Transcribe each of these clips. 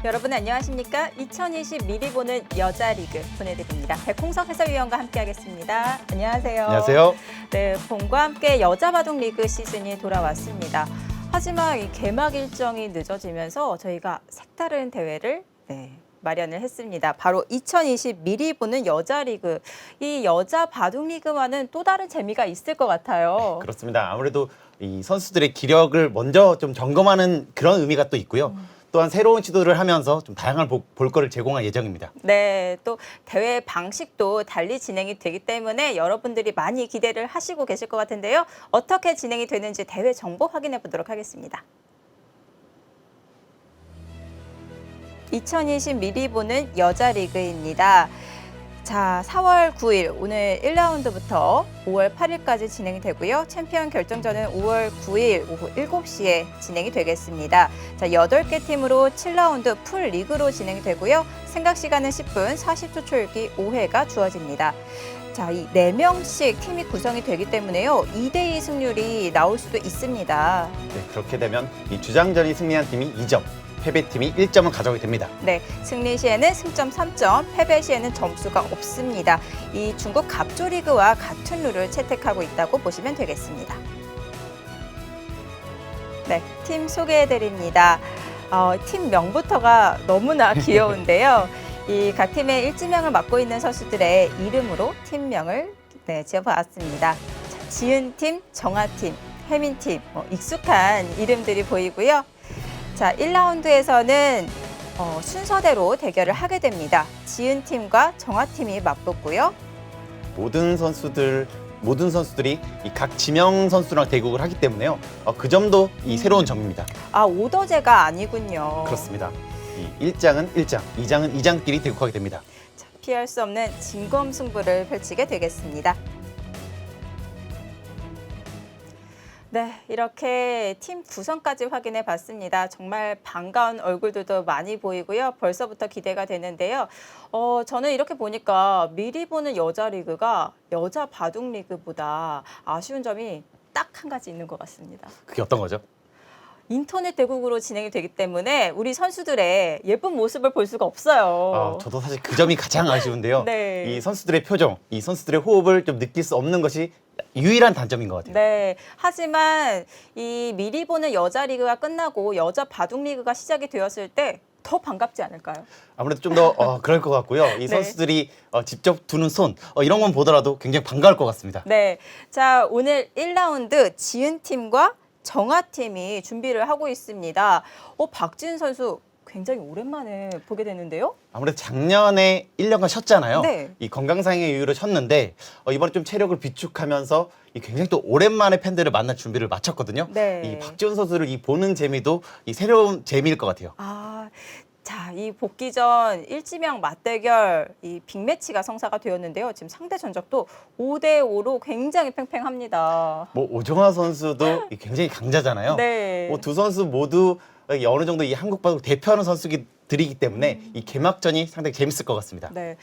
여러분 안녕하십니까? 2020 미리 보는 여자 리그 보내드립니다. 백홍석 해설위원과 함께하겠습니다. 안녕하세요. 안녕하세요. 네, 봄과 함께 여자 바둑 리그 시즌이 돌아왔습니다. 하지만 이 개막 일정이 늦어지면서 저희가 색다른 대회를 마련을 했습니다. 바로 2020 미리 보는 여자 리그. 이 여자 바둑 리그와는 또 다른 재미가 있을 것 같아요. 그렇습니다. 아무래도 이 선수들의 기력을 먼저 좀 점검하는 그런 의미가 또 있고요. 또한 새로운 시도를 하면서 좀 다양한 볼거리를 제공할 예정입니다. 네, 또 대회 방식도 달리 진행이 되기 때문에 여러분들이 많이 기대를 하시고 계실 것 같은데요. 어떻게 진행이 되는지 대회 정보 확인해 보도록 하겠습니다. 2020 미리 보는 여자 리그입니다. 자, 4월 9일 오늘 1라운드부터 5월 8일까지 진행이 되고요. 챔피언 결정전은 5월 9일 오후 7시에 진행이 되겠습니다. 자, 8개 팀으로 7라운드 풀 리그로 진행이 되고요. 생각 시간은 10분, 40초 초읽기 5회가 주어집니다. 자, 이 4명씩 팀이 구성이 되기 때문에요. 2대2 승률이 나올 수도 있습니다. 네, 그렇게 되면 이 주장전이 승리한 팀이 2점, 패배팀이 1점을 가져오게 됩니다. 네, 승리 시에는 승점 3점, 패배 시에는 점수가 없습니다. 이 중국 갑조 리그와 같은 룰을 채택하고 있다고 보시면 되겠습니다. 네, 팀 소개해드립니다. 팀명부터가 너무나 귀여운데요. 이 각 팀의 일지명을 맡고 있는 선수들의 이름으로 팀명을 지어봤습니다. 자, 지은팀, 정아팀, 혜민팀, 익숙한 이름들이 보이고요. 자, 1라운드에서는 순서대로 대결을 하게 됩니다. 지은팀과 정아팀이 맞붙고요. 모든 선수들이 이 각 지명 선수랑 대국을 하기 때문에요. 그 점도 이 새로운 점입니다. 아, 오더제가 아니군요. 그렇습니다. 이 1장은 1장, 2장은 2장끼리 대국하게 됩니다. 자, 피할 수 없는 진검승부를 펼치게 되겠습니다. 네, 이렇게 팀 구성까지 확인해 봤습니다. 정말 반가운 얼굴들도 많이 보이고요. 벌써부터 기대가 되는데요. 저는 이렇게 보니까 미리 보는 여자 리그가 여자 바둑 리그보다 아쉬운 점이 딱 한 가지 있는 것 같습니다. 그게 어떤 거죠? 인터넷 대국으로 진행이 되기 때문에 우리 선수들의 예쁜 모습을 볼 수가 없어요. 저도 사실 그 점이 가장 아쉬운데요. 네. 이 선수들의 표정, 이 선수들의 호흡을 좀 느낄 수 없는 것이 유일한 단점인 것 같아요. 네. 하지만 이 미리 보는 여자 리그가 끝나고 여자 바둑 리그가 시작이 되었을 때 더 반갑지 않을까요? 아무래도 좀 더 그럴 것 같고요. 이 선수들이 직접 두는 손 이런 건 보더라도 굉장히 반가울 것 같습니다. 네. 자, 오늘 1라운드 지은팀과 정아팀이 준비를 하고 있습니다. 박지은 선수 굉장히 오랜만에 보게 되는데요. 아무래도 작년에 1년간 쉬었잖아요. 네. 이 건강상의 이유로 쉬었는데 이번에 좀 체력을 비축하면서 굉장히 또 오랜만에 팬들을 만날 준비를 마쳤거든요. 네. 이 박지훈 선수를 보는 재미도 새로운 재미일 것 같아요. 자, 이 복귀 전 일지명 맞대결 이 빅매치가 성사가 되었는데요. 지금 상대 전적도 5대5로 굉장히 팽팽합니다. 오정화 선수도 굉장히 강자잖아요. 네. 두 선수 모두 어느 정도 이 한국 바둑 대표하는 선수들이기 때문에 이 개막전이 상당히 재밌을 것 같습니다. 네.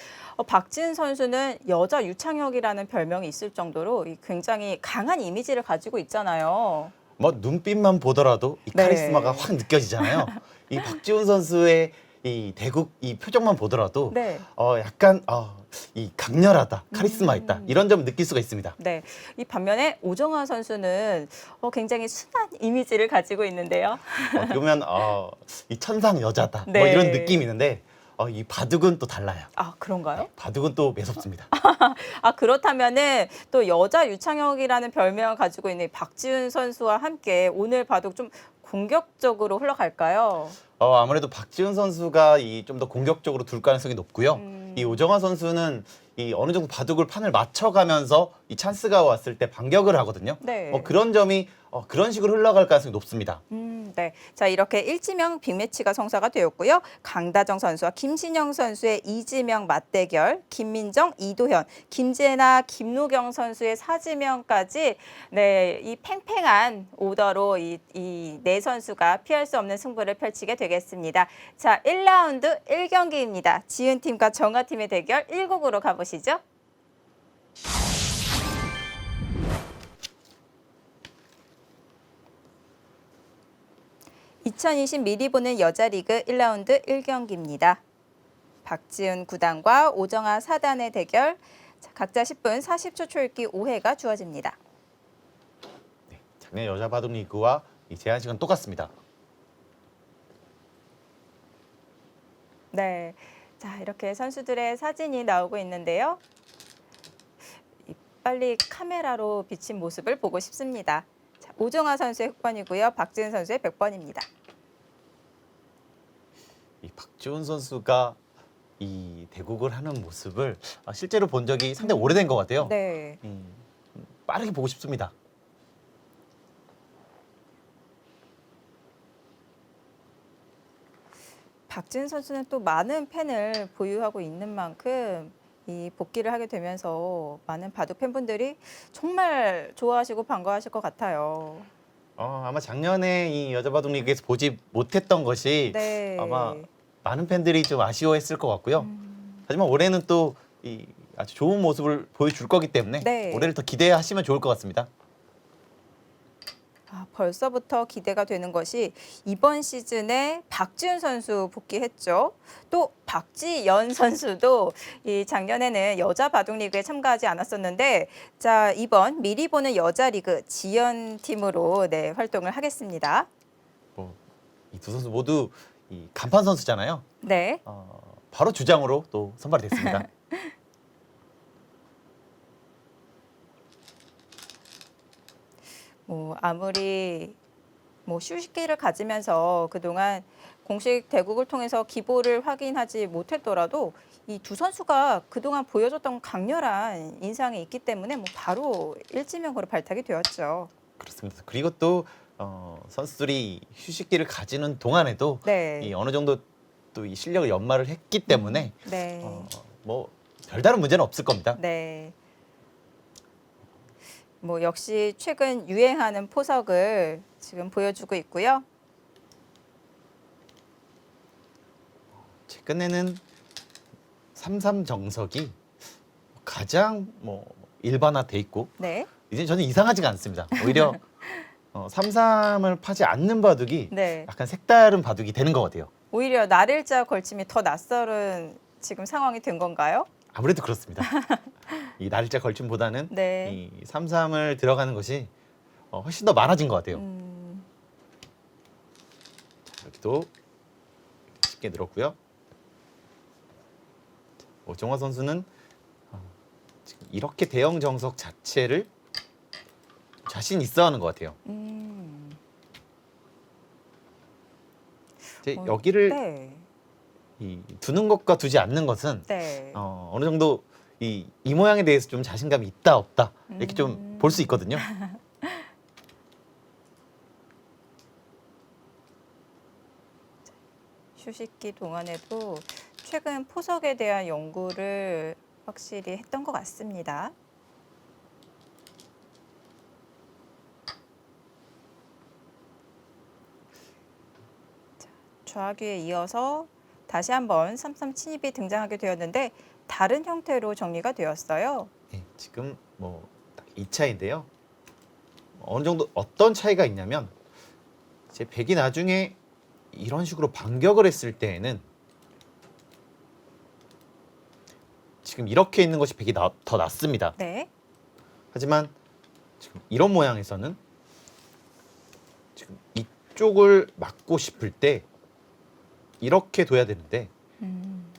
박지은 선수는 여자 유창혁이라는 별명이 있을 정도로 굉장히 강한 이미지를 가지고 있잖아요. 눈빛만 보더라도 이 카리스마가 확 느껴지잖아요. 이 박지훈 선수의 이 대국 이 표정만 보더라도 약간 이 강렬하다, 카리스마 있다 이런 점을 느낄 수가 있습니다. 네, 이 반면에 오정화 선수는 굉장히 순한 이미지를 가지고 있는데요. 그러면 이 천상 여자다 네. 이런 느낌이 있는데 이 바둑은 또 달라요. 그런가요? 바둑은 또 매섭습니다. 그렇다면은 또 여자 유창혁이라는 별명을 가지고 있는 박지훈 선수와 함께 오늘 바둑 좀 공격적으로 흘러갈까요? 아무래도 박지훈 선수가 좀 더 공격적으로 둘 가능성이 높고요. 이 오정화 선수는 어느 정도 바둑을 판을 맞춰가면서 이 찬스가 왔을 때 반격을 하거든요. 네. 그런 점이 그런 식으로 흘러갈 가능성이 높습니다. 네. 자, 이렇게 일지명 빅매치가 성사가 되었고요. 강다정 선수와 김신영 선수의 이지명 맞대결, 김민정, 이도현, 김재나, 김노경 선수의 사지명까지 이 팽팽한 오더로 이 네 선수가 피할 수 없는 승부를 펼치게 되겠습니다. 자, 1라운드 1경기입니다. 지은팀과 정아팀의 대결 1국으로 가보시죠. 2 2020 미리 보는 여자 리그 1라운드 1경기입니다. 박지은 9단과 오정아 4단의 대결. 자, 각자 10분 40초 초읽기 5회가 주어집니다. 네, 작년 여자 바둑 리그와 이 제한 시간 똑같습니다. 네, 자 이렇게 선수들의 사진이 나오고 있는데요. 빨리 카메라로 비친 모습을 보고 싶습니다. 자, 오정아 선수의 흑번이고요. 박지은 선수의 100번입니다. 이 박지훈 선수가 이 대국을 하는 모습을 실제로 본 적이 상당히 오래된 것 같아요. 네. 빠르게 보고 싶습니다. 박지은 선수는 또 많은 팬을 보유하고 있는 만큼 이 복귀를 하게 되면서 많은 바둑 팬분들이 정말 좋아하시고 반가워하실 것 같아요. 아마 작년에 이 여자 바둑 리그에서 보지 못했던 것이 네. 아마 많은 팬들이 좀 아쉬워했을 것 같고요. 하지만 올해는 또 이 아주 좋은 모습을 보여줄 거기 때문에 네. 올해를 더 기대하시면 좋을 것 같습니다. 벌써부터 기대가 되는 것이 이번 시즌에 박지훈 선수 복귀했죠. 또 박지연 선수도 이 작년에는 여자 바둑 리그에 참가하지 않았었는데, 자 이번 미리 보는 여자 리그 지연 팀으로 네, 활동을 하겠습니다. 이 두 선수 모두 이 간판 선수잖아요. 네. 바로 주장으로 또 선발이 됐습니다. 아무리 휴식기를 가지면서 그동안 공식 대국을 통해서 기보를 확인하지 못했더라도 이 두 선수가 그동안 보여줬던 강렬한 인상이 있기 때문에 바로 일지명으로 발탁이 되었죠. 그렇습니다. 그리고 또 선수들이 휴식기를 가지는 동안에도 네. 이 어느 정도 또 이 실력을 연마를 했기 때문에 네. 별다른 문제는 없을 겁니다. 네. 역시 최근 유행하는 포석을 지금 보여주고 있고요. 최근에는 3-3 정석이 가장 일반화돼 있고 네. 이제 저는 이상하지가 않습니다. 오히려 3-3을 파지 않는 바둑이 네. 약간 색다른 바둑이 되는 것 같아요. 오히려 날일자 걸침이 더 낯설은 지금 상황이 된 건가요? 아무래도 그렇습니다. 이 날짜 걸침보다는 네. 이 3-3을 들어가는 것이 훨씬 더 많아진 것 같아요. 자, 여기도 쉽게 늘었고요. 오정화 선수는 지금 이렇게 대형 정석 자체를 자신 있어하는 것 같아요. 이제 여기를 네. 두는 것과 두지 않는 것은 네. 어느 정도 이 모양에 대해서 좀 자신감이 있다 없다 이렇게 좀 볼 수 있거든요. 휴식기 동안에도 최근 포석에 대한 연구를 확실히 했던 것 같습니다. 자, 좌귀에 이어서 다시 한번 3-3 침입이 등장하게 되었는데 다른 형태로 정리가 되었어요. 네, 지금 딱 2차인데요. 어느 정도 어떤 차이가 있냐면 제 백이 나중에 이런 식으로 반격을 했을 때에는 지금 이렇게 있는 것이 백이 더 낫습니다. 네. 하지만 지금 이런 모양에서는 지금 이쪽을 막고 싶을 때 이렇게 둬야 되는데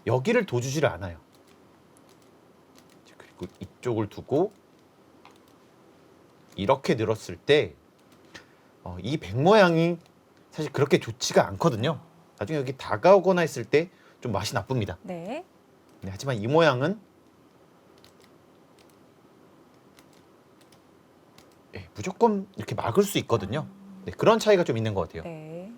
여기를 둬주지를 않아요. 그리고 이쪽을 두고 이렇게 늘었을 때 이 백 모양이 사실 그렇게 좋지가 않거든요. 나중에 여기 다가오거나 했을 때 좀 맛이 나쁩니다. 네. 네, 하지만 이 모양은 무조건 이렇게 막을 수 있거든요. 네, 그런 차이가 좀 있는 것 같아요. 네.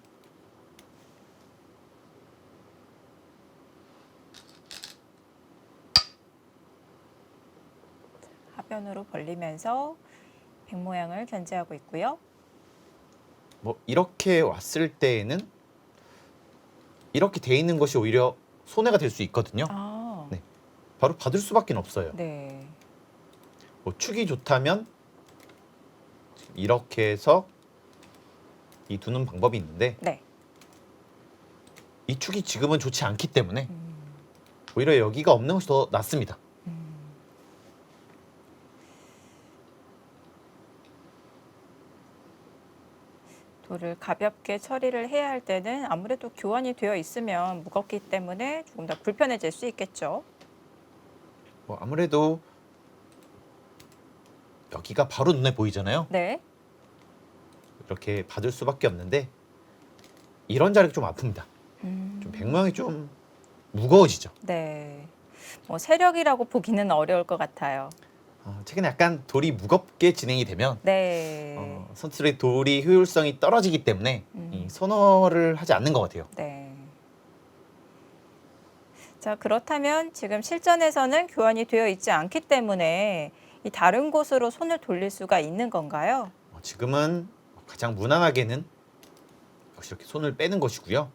하변으로 벌리면서 백 모양을 견제하고 있고요. 이렇게 왔을 때에는 이렇게 돼 있는 것이 오히려 손해가 될 수 있거든요. 네, 바로 받을 수밖에 없어요. 네. 축이 좋다면 이렇게 해서 이 두는 방법이 있는데 네. 이 축이 지금은 좋지 않기 때문에 오히려 여기가 없는 것이 더 낫습니다. 돌을 가볍게 처리를 해야 할 때는 아무래도 교환이 되어 있으면 무겁기 때문에 조금 더 불편해질 수 있겠죠. 뭐 아무래도 여기가 바로 눈에 보이잖아요. 네. 이렇게 받을 수밖에 없는데 이런 자리가 좀 아픕니다. 좀 백모양이 좀 무거워지죠. 네. 뭐 세력이라고 보기는 어려울 것 같아요. 최근에 약간 돌이 무겁게 진행이 되면 네. 선수들의 돌이 효율성이 떨어지기 때문에 이 선호를 하지 않는 것 같아요. 네. 자, 그렇다면 지금 실전에서는 교환이 되어 있지 않기 때문에 이 다른 곳으로 손을 돌릴 수가 있는 건가요? 지금은 가장 무난하게는 역시 이렇게 손을 빼는 것이고요.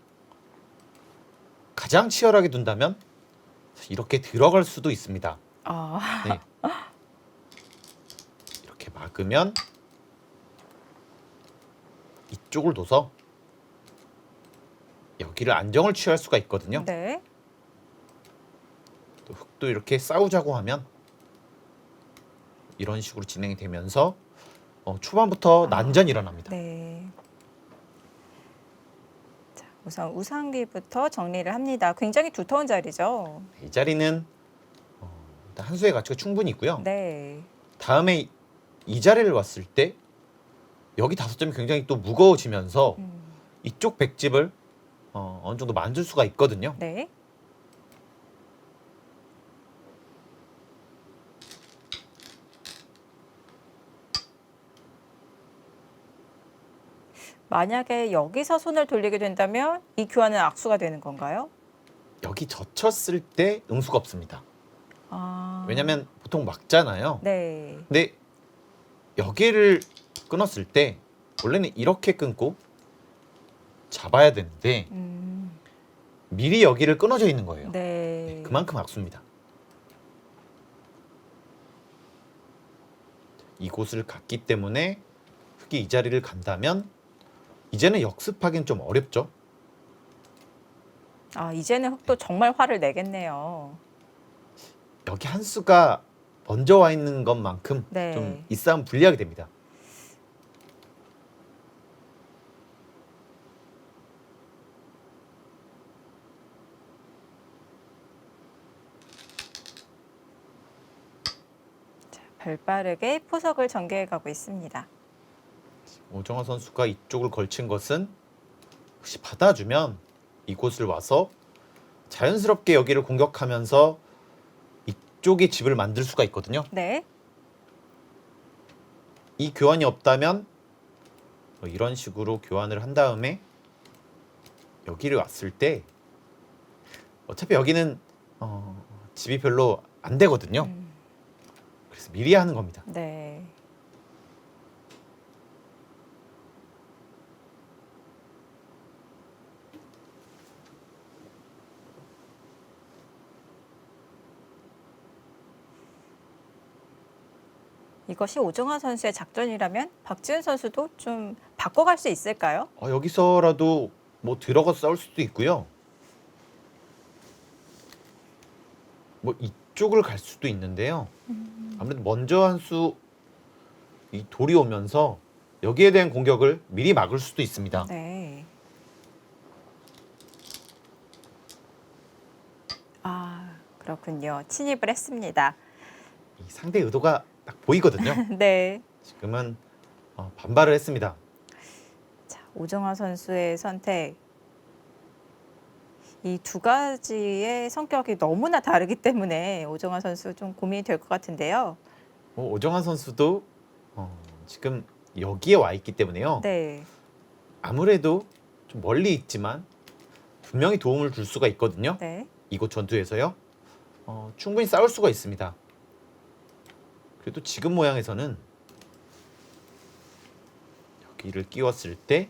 가장 치열하게 둔다면 이렇게 들어갈 수도 있습니다. 아, 네. 이렇게 막으면 이쪽을 둬서 여기를 안정을 취할 수가 있거든요. 네. 또 흙도 이렇게 싸우자고 하면 이런 식으로 진행이 되면서 초반부터 난전이 일어납니다. 네. 자, 우선 우상기부터 정리를 합니다. 굉장히 두터운 자리죠. 이 자리는 일단 한 수의 가치가 충분히 있고요. 네. 다음에 이 자리를 왔을 때 여기 5점이 굉장히 또 무거워지면서 이쪽 백집을 어느 정도 만들 수가 있거든요. 네. 만약에 여기서 손을 돌리게 된다면 이 교환은 악수가 되는 건가요? 여기 젖혔을 때 응수가 없습니다. 아, 왜냐면 보통 막잖아요. 네. 근데 여기를 끊었을 때 원래는 이렇게 끊고 잡아야 되는데 미리 여기를 끊어져 있는 거예요. 네. 그만큼 악수입니다. 이곳을 갔기 때문에 흙이 이 자리를 간다면 이제는 역습하기는 좀 어렵죠. 아, 이제는 흙도 정말 화를 내겠네요. 여기 한 수가 먼저 와 있는 것만큼 네. 좀 이 싸움 불리하게 됩니다. 자, 발빠르게 포석을 전개해 가고 있습니다. 오정화 선수가 이쪽을 걸친 것은 혹시 받아주면 이곳을 와서 자연스럽게 여기를 공격하면서 이쪽에 집을 만들 수가 있거든요. 네. 이 교환이 없다면 이런 식으로 교환을 한 다음에 여기를 왔을 때 어차피 여기는 집이 별로 안 되거든요. 그래서 미리 하는 겁니다. 네. 이것이 오정환 선수의 작전이라면 박지훈 선수도 좀 바꿔갈 수 있을까요? 여기서라도 뭐 들어가서 싸울 수도 있고요. 뭐 이쪽을 갈 수도 있는데요. 아무래도 먼저 한 수 이 돌이 오면서 여기에 대한 공격을 미리 막을 수도 있습니다. 네. 아, 그렇군요. 침입을 했습니다. 이 상대 의도가 딱 보이거든요. 네. 지금은 반발을 했습니다. 자, 오정환 선수의 선택. 이 두 가지의 성격이 너무나 다르기 때문에 오정환 선수 좀 고민이 될 것 같은데요. 오정환 선수도 지금 여기에 와 있기 때문에요. 네. 아무래도 좀 멀리 있지만 분명히 도움을 줄 수가 있거든요. 네. 이곳 전투에서요. 충분히 싸울 수가 있습니다. 그래도 지금 모양에서는 여기를 끼웠을 때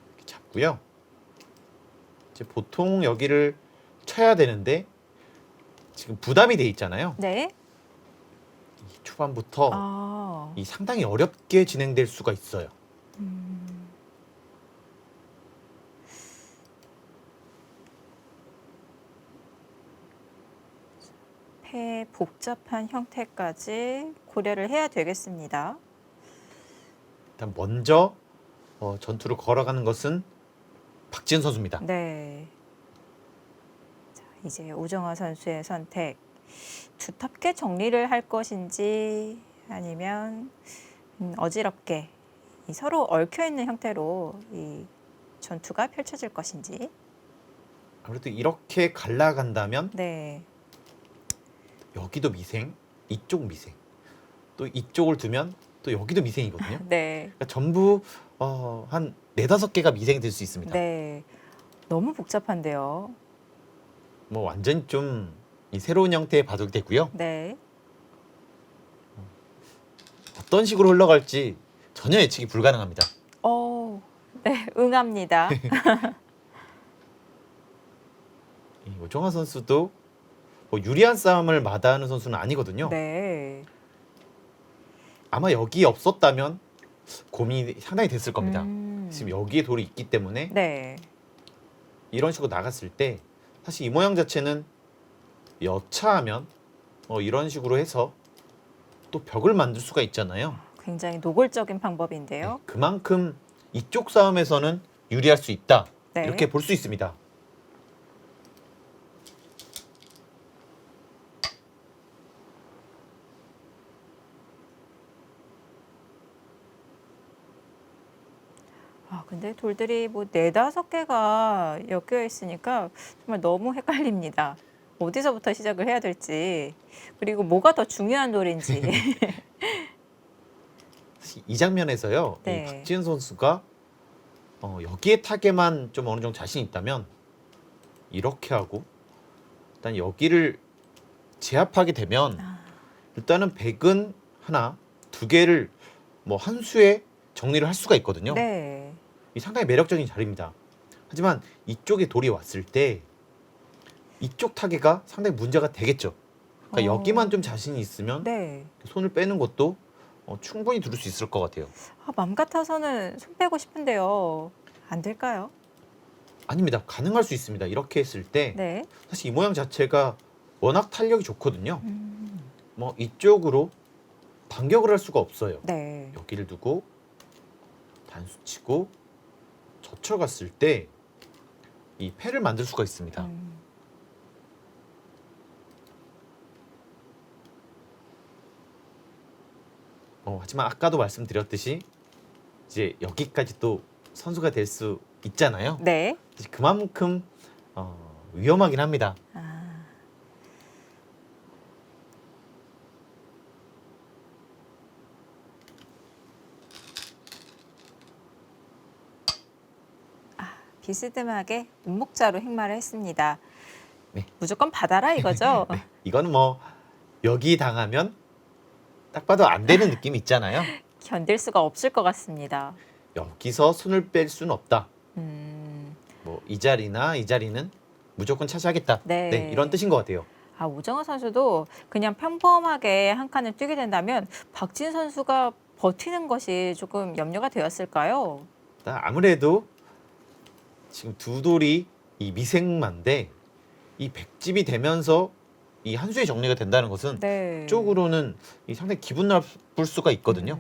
이렇게 잡고요. 이제 보통 여기를 쳐야 되는데 지금 부담이 돼 있잖아요. 네. 이 초반부터 아. 이 상당히 어렵게 진행될 수가 있어요. 이렇게 복잡한 형태까지 고려를 해야 되겠습니다. 일단 먼저 전투를 걸어가는 것은 박지은 선수입니다. 네. 자, 이제 오정화 선수의 선택. 두텁게 정리를 할 것인지 아니면 어지럽게 이 서로 얽혀 있는 형태로 이 전투가 펼쳐질 것인지. 아무래도 이렇게 갈라간다면 네. 여기도 미생, 이쪽 미생, 또 이쪽을 두면 또 여기도 미생이거든요. 네. 그러니까 전부 한 4-5개가 미생이 될 수 있습니다. 네. 너무 복잡한데요. 뭐 완전 좀 이 새로운 형태의 바둑이 되고요. 네. 어떤 식으로 흘러갈지 전혀 예측이 불가능합니다. 네, 응합니다. 이 오정화 선수도 뭐 유리한 싸움을 마다하는 선수는 아니거든요. 네. 아마 여기 없었다면 고민이 상당히 됐을 겁니다. 지금 여기에 돌이 있기 때문에 네. 이런 식으로 나갔을 때 사실 이 모양 자체는 여차하면 이런 식으로 해서 또 벽을 만들 수가 있잖아요. 굉장히 노골적인 방법인데요. 네, 그만큼 이쪽 싸움에서는 유리할 수 있다. 네. 이렇게 볼 수 있습니다. 근데 돌들이 뭐 4-5개가 엮여 있으니까 정말 너무 헷갈립니다. 어디서부터 시작을 해야 될지, 그리고 뭐가 더 중요한 돌인지. 사실 이 장면에서요. 네. 이 박지은 선수가 여기에 타게만 좀 어느 정도 자신 있다면 이렇게 하고 일단 여기를 제압하게 되면 일단은 백은 하나, 2개를 뭐 한 수에 정리를 할 수가 있거든요. 네. 이 상당히 매력적인 자리입니다. 하지만 이쪽에 돌이 왔을 때 이쪽 타개가 상당히 문제가 되겠죠. 그러니까 여기만 좀 자신이 있으면 네. 손을 빼는 것도 충분히 두를 수 있을 것 같아요. 맘 같아서는 손 빼고 싶은데요. 안 될까요? 아닙니다. 가능할 수 있습니다. 이렇게 했을 때 네. 사실 이 모양 자체가 워낙 탄력이 좋거든요. 뭐 이쪽으로 반격을 할 수가 없어요. 네. 여기를 두고 단수 치고 젖혀갔을 때 이 패를 만들 수가 있습니다. 하지만 아까도 말씀드렸듯이 이제 여기까지 또 선수가 될 수 있잖아요. 네. 그만큼 위험하긴 합니다. 비스듬하게 운목자로 행마를 했습니다. 네. 무조건 받아라 이거죠? 네, 이거는 뭐 여기 당하면 딱 봐도 안 되는 느낌이 있잖아요. 견딜 수가 없을 것 같습니다. 여기서 손을 뺄 수는 없다. 뭐 이 자리나 이 자리는 무조건 차지하겠다. 네. 네, 이런 뜻인 것 같아요. 오정화 선수도 그냥 평범하게 한 칸을 뛰게 된다면 박지은 선수가 버티는 것이 조금 염려가 되었을까요? 아무래도 지금 두 돌이 이 미생만데 이 백집이 되면서 이 한 수의 정리가 된다는 것은 네. 쪽으로는 이 상당히 기분 나쁠 수가 있거든요.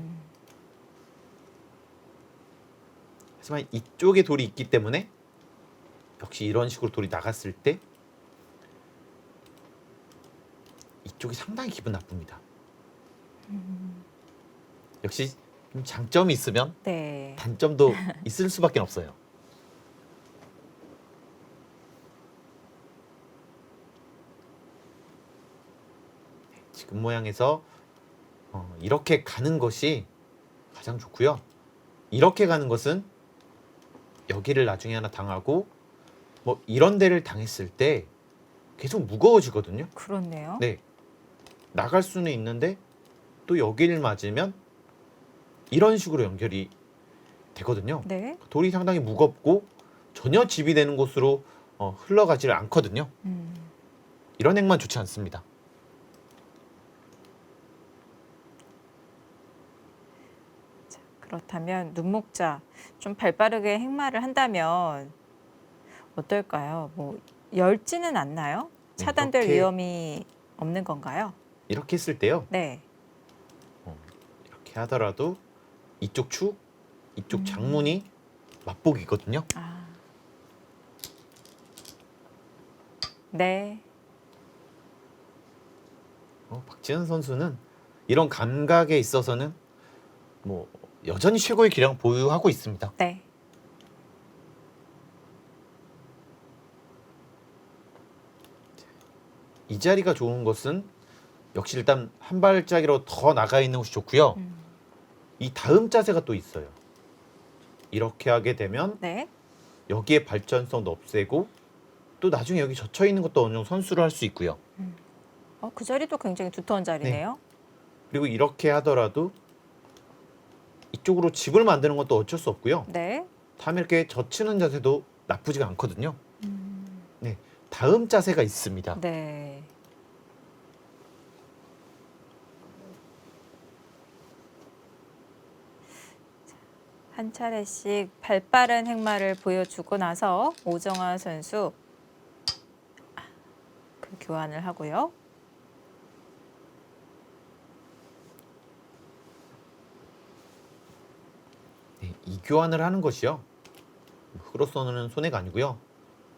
하지만 이쪽에 돌이 있기 때문에 역시 이런 식으로 돌이 나갔을 때 이쪽이 상당히 기분 나쁩니다. 역시 좀 장점이 있으면 네. 단점도 있을 수밖에 없어요. 지금 모양에서 이렇게 가는 것이 가장 좋고요. 이렇게 가는 것은 여기를 나중에 하나 당하고 뭐 이런 데를 당했을 때 계속 무거워지거든요. 그렇네요. 네, 나갈 수는 있는데 또 여기를 맞으면 이런 식으로 연결이 되거든요. 네. 돌이 상당히 무겁고 전혀 집이 되는 곳으로 흘러가지를 않거든요. 이런 행만 좋지 않습니다. 그렇다면 눈목자 좀 발빠르게 행마를 한다면 어떨까요? 뭐 열지는 않나요? 차단될 이렇게 위험이 없는 건가요? 이렇게 했을 때요. 네. 이렇게 하더라도 이쪽 축, 이쪽 장문이 맞복이거든요. 아. 네. 박지은 선수는 이런 감각에 있어서는 뭐 여전히 최고의 기량 보유하고 있습니다. 네. 이 자리가 좋은 것은 역시 일단 한 발짝이라도 더 나가 있는 것이 좋고요. 이 다음 자세가 또 있어요. 이렇게 하게 되면 네. 여기에 발전성도 없애고 또 나중에 여기 젖혀 있는 것도 어느 정도 선수를 할 수 있고요. 그 자리도 굉장히 두터운 자리네요. 그리고 이렇게 하더라도 이쪽으로 집을 만드는 것도 어쩔 수 없고요. 네. 다음에 이렇게 젖히는 자세도 나쁘지가 않거든요. 네, 다음 자세가 있습니다. 네. 한 차례씩 발빠른 행마를 보여주고 나서 오정화 선수 그 교환을 하고요. 네, 이 교환을 하는 것이요. 흑으로서는 손해가 아니고요.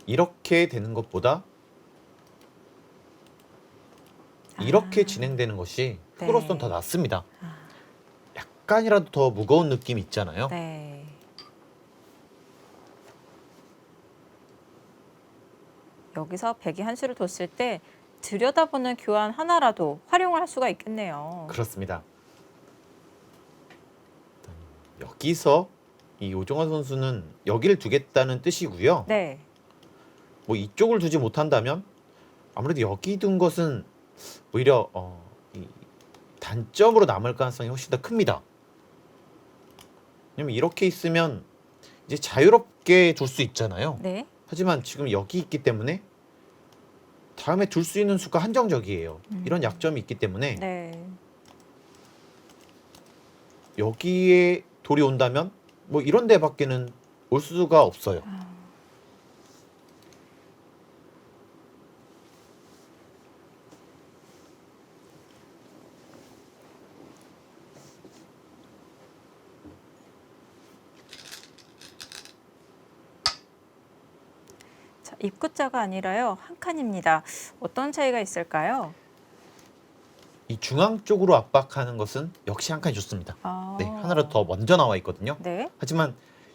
이렇게 되는 것보다 이렇게 진행되는 것이 흑으로서는 더 낫습니다. 약간이라도 더 무거운 느낌이 있잖아요. 네. 여기서 백이 한 수를 뒀을 때 들여다보는 교환 하나라도 활용을 할 수가 있겠네요. 그렇습니다. 여기서 이 오정화 선수는 여기를 두겠다는 뜻이고요. 네. 뭐 이쪽을 두지 못한다면 아무래도 여기 둔 것은 오히려 이 단점으로 남을 가능성이 훨씬 더 큽니다. 왜냐면 이렇게 있으면 이제 자유롭게 둘 수 있잖아요. 네. 하지만 지금 여기 있기 때문에 다음에 둘 수 있는 수가 한정적이에요. 이런 약점이 있기 때문에 네. 여기에 돌이 온다면 뭐 이런 데밖에는 올 수가 없어요. 자, 입구자가 아니라요. 한 칸입니다. 어떤 차이가 있을까요? 이 중앙 쪽으로 압박하는 것은 역시 한 칸이 좋습니다. 아. 네, 하나라도 더 먼저 나와 있거든요. 네. 하지만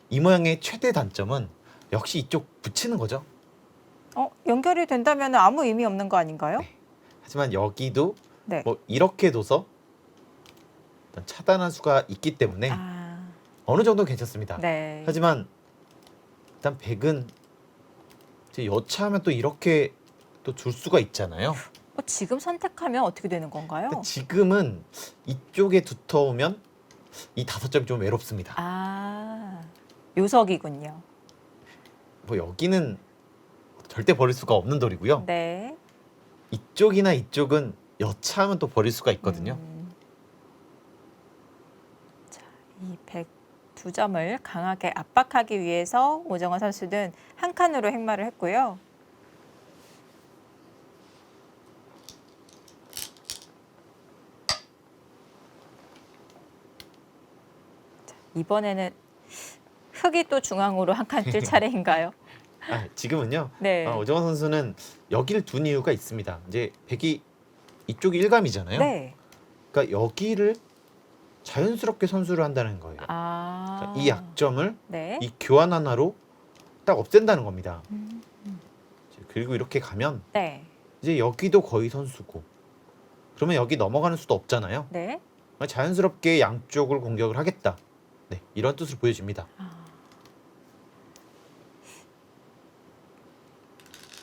이 모양의 최대 단점은 역시 이쪽 붙이는 거죠. 연결이 된다면 아무 의미 없는 거 아닌가요? 네. 하지만 여기도 네. 뭐 이렇게 둬서 일단 차단할 수가 있기 때문에 아. 어느 정도 괜찮습니다. 네. 하지만 일단 백은 이제 여차하면 또 이렇게 또 줄 수가 있잖아요. 지금 선택하면 어떻게 되는 건가요? 근데 지금은 이쪽에 두터우면 이 5점이 좀 외롭습니다. 아. 요석이군요. 뭐 여기는 절대 버릴 수가 없는 돌이고요. 네. 이쪽이나 이쪽은 여차하면 또 버릴 수가 있거든요. 자, 이 102점을 강하게 압박하기 위해서 오정화 선수는 한 칸으로 행마를 했고요. 자, 이번에는 흑이 또 중앙으로 한 칸 뜰 차례인가요? 지금은요. 네. 오정환 선수는 여기를 둔 이유가 있습니다. 이제 백이 이쪽이 일감이잖아요. 네. 그러니까 여기를 자연스럽게 선수를 한다는 거예요. 아. 그러니까 이 약점을 네. 이 교환 하나로 딱 없앤다는 겁니다. 그리고 이렇게 가면 네. 이제 여기도 거의 선수고 그러면 여기 넘어가는 수도 없잖아요. 네. 그러니까 자연스럽게 양쪽을 공격을 하겠다. 네, 이런 뜻을 보여줍니다.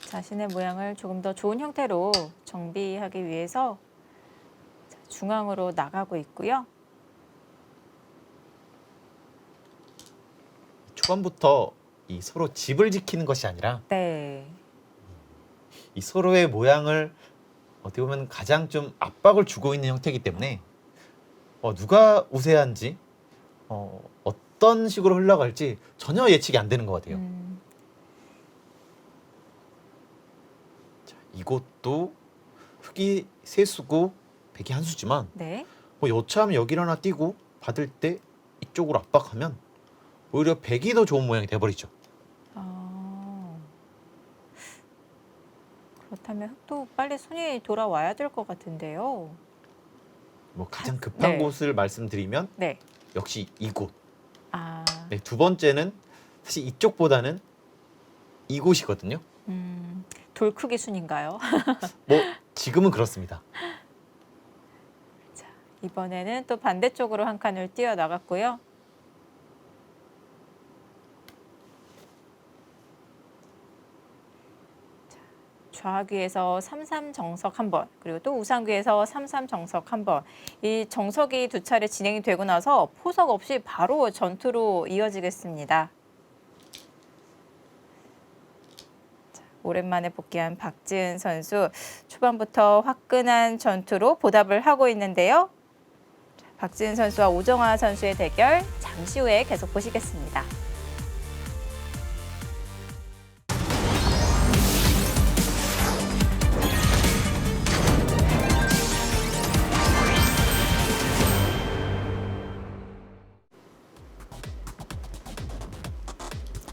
자신의 모양을 조금 더 좋은 형태로 정비하기 위해서 중앙으로 나가고 있고요. 초반부터 이 서로 집을 지키는 것이 아니라 네. 이 서로의 모양을 어떻게 보면 가장 좀 압박을 주고 있는 형태이기 때문에 누가 우세한지 어떤 식으로 흘러갈지 전혀 예측이 안 되는 것 같아요. 자, 이것도 흑이 세 수고 백이 한 수지만 네. 뭐 여차하면 여기를 하나 띄고 받을 때 이쪽으로 압박하면 오히려 백이 더 좋은 모양이 돼버리죠. 그렇다면 흑도 빨리 손이 돌아와야 될 것 같은데요. 뭐 가장 급한 네. 곳을 말씀드리면 네. 역시 이곳. 아, 네, 두 번째는 사실 이쪽보다는 이곳이거든요. 돌 크기 순인가요? 뭐 지금은 그렇습니다. 자, 이번에는 또 반대쪽으로 한 칸을 띄어 나갔고요. 좌귀에서 33 정석 한 번, 그리고 또 우상귀에서 33 정석 한 번. 이 정석이 두 차례 진행이 되고 나서 포석 없이 바로 전투로 이어지겠습니다. 자, 오랜만에 복귀한 박지은 선수, 초반부터 화끈한 전투로 보답을 하고 있는데요. 자, 박지은 선수와 오정화 선수의 대결 잠시 후에 계속 보시겠습니다.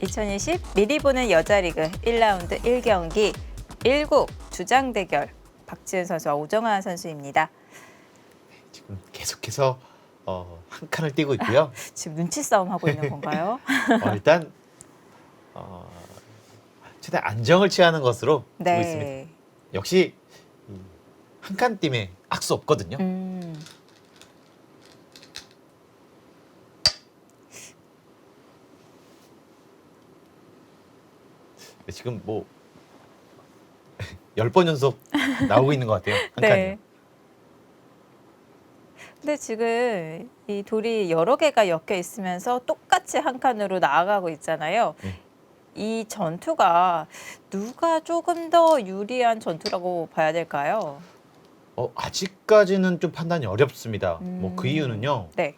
(2020) 미리 보는 여자리그 1라운드 1경기 1국 주장 대결 박지은 선수와 오정화 선수입니다. 지금 계속해서 한 칸을 띄고 있고요. 지금 눈치 싸움 하고 있는 건가요? 일단 최대한 안정을 취하는 것으로 두고 있습니다. 네. 역시 한 칸 띄면 악수 없거든요. 지금 뭐 10번 연속 나오고 있는 것 같아요. 한 네. 칸이. 근데 지금 이 돌이 여러 개가 엮여 있으면서 똑같이 한 칸으로 나아가고 있잖아요. 이 전투가 누가 조금 더 유리한 전투라고 봐야 될까요? 아직까지는 좀 판단이 어렵습니다. 뭐 그 이유는요. 네.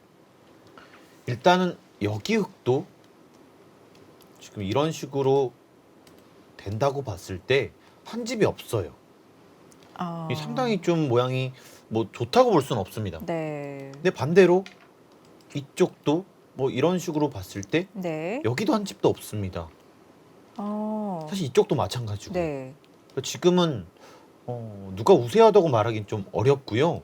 일단은 여기 흙도 지금 이런 식으로 된다고 봤을 때 한 집이 없어요. 이 상당히 좀 모양이 뭐 좋다고 볼 수는 없습니다. 네. 근데 반대로 이쪽도 뭐 이런 식으로 봤을 때 네. 여기도 한 집도 없습니다. 사실 이쪽도 마찬가지고. 네. 지금은 누가 우세하다고 말하기는 좀 어렵고요.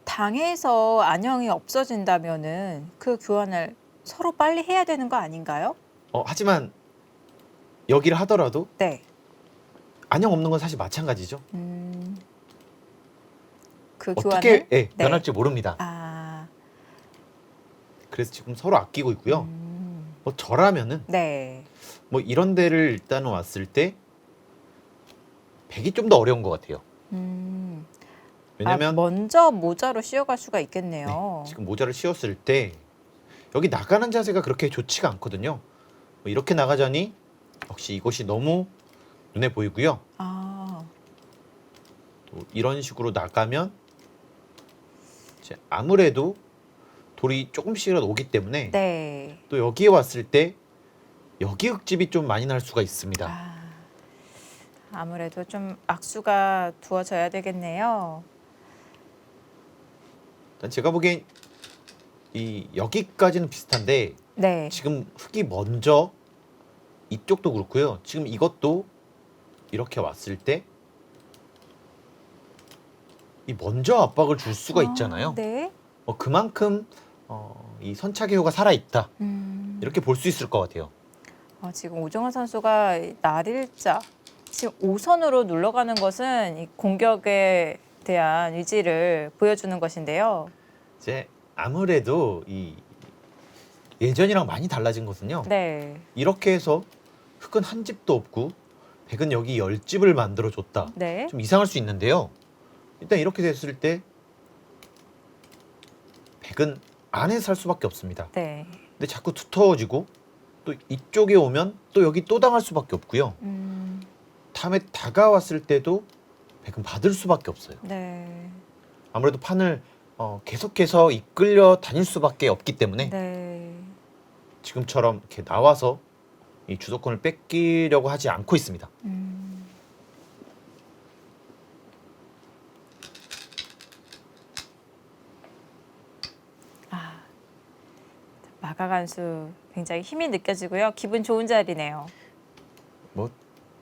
당에서 안형이 없어진다면은 그 교환을 서로 빨리 해야 되는 거 아닌가요? 하지만 여기를 하더라도 네. 안형 없는 건 사실 마찬가지죠. 그 어떻게 교환을 네. 변할지 모릅니다. 그래서 지금 서로 아끼고 있고요. 뭐 저라면은 네. 뭐 이런 데를 일단 왔을 때 백이 좀 더 어려운 것 같아요. 왜냐면 먼저 모자로 씌어갈 수가 있겠네요. 지금 모자를 씌웠을 때 여기 나가는 자세가 그렇게 좋지가 않거든요. 뭐 이렇게 나가자니 역시 이것이 너무 눈에 보이고요. 또 이런 식으로 나가면 이제 아무래도 돌이 조금씩이라도 오기 때문에 네. 또 여기에 왔을 때 여기 흙집이 좀 많이 날 수가 있습니다. 아무래도 좀 악수가 두어져야 되겠네요. 일단 제가 보기엔 이 여기까지는 비슷한데 네. 지금 흙이 먼저 이쪽도 그렇고요. 지금 이것도 이렇게 왔을 때 이 먼저 압박을 줄 수가 있잖아요. 네. 그만큼 이 선차계호가 살아있다. 이렇게 볼 수 있을 것 같아요. 지금 오정화 선수가 날일자 지금 5선으로 눌러가는 것은 이 공격에 대한 의지를 보여주는 것인데요. 이제 아무래도 이 예전이랑 많이 달라진 것은요. 네. 이렇게 해서 흙은 한 집도 없고 백은 여기 10집을 만들어줬다. 네. 좀 이상할 수 있는데요. 일단 이렇게 됐을 때 백은 안에 살 수밖에 없습니다. 네. 근데 자꾸 두터워지고 또 이쪽에 오면 또 여기 또 당할 수밖에 없고요. 다음에 다가왔을 때도 백은 받을 수밖에 없어요. 네. 아무래도 판을 계속해서 이끌려 다닐 수밖에 없기 때문에 네. 지금처럼 이렇게 나와서 이 주도권을 뺏기려고 하지 않고 있습니다. 마가 간수 굉장히 힘이 느껴지고요. 기분 좋은 자리네요. 뭐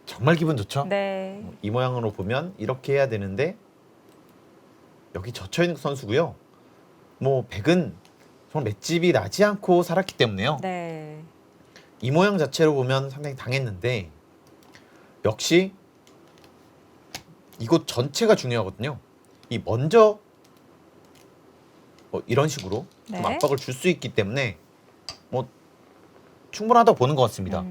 정말 기분 좋죠? 네. 이 모양으로 보면 이렇게 해야 되는데 여기 젖혀 있는 선수고요. 뭐 백은 정말 맷집이 나지 않고 살았기 때문에요. 네. 이 모양 자체로 보면 상당히 당했는데 역시 이곳 전체가 중요하거든요. 이 먼저 이런 식으로 좀 네. 압박을 줄 수 있기 때문에 뭐 충분하다고 보는 것 같습니다.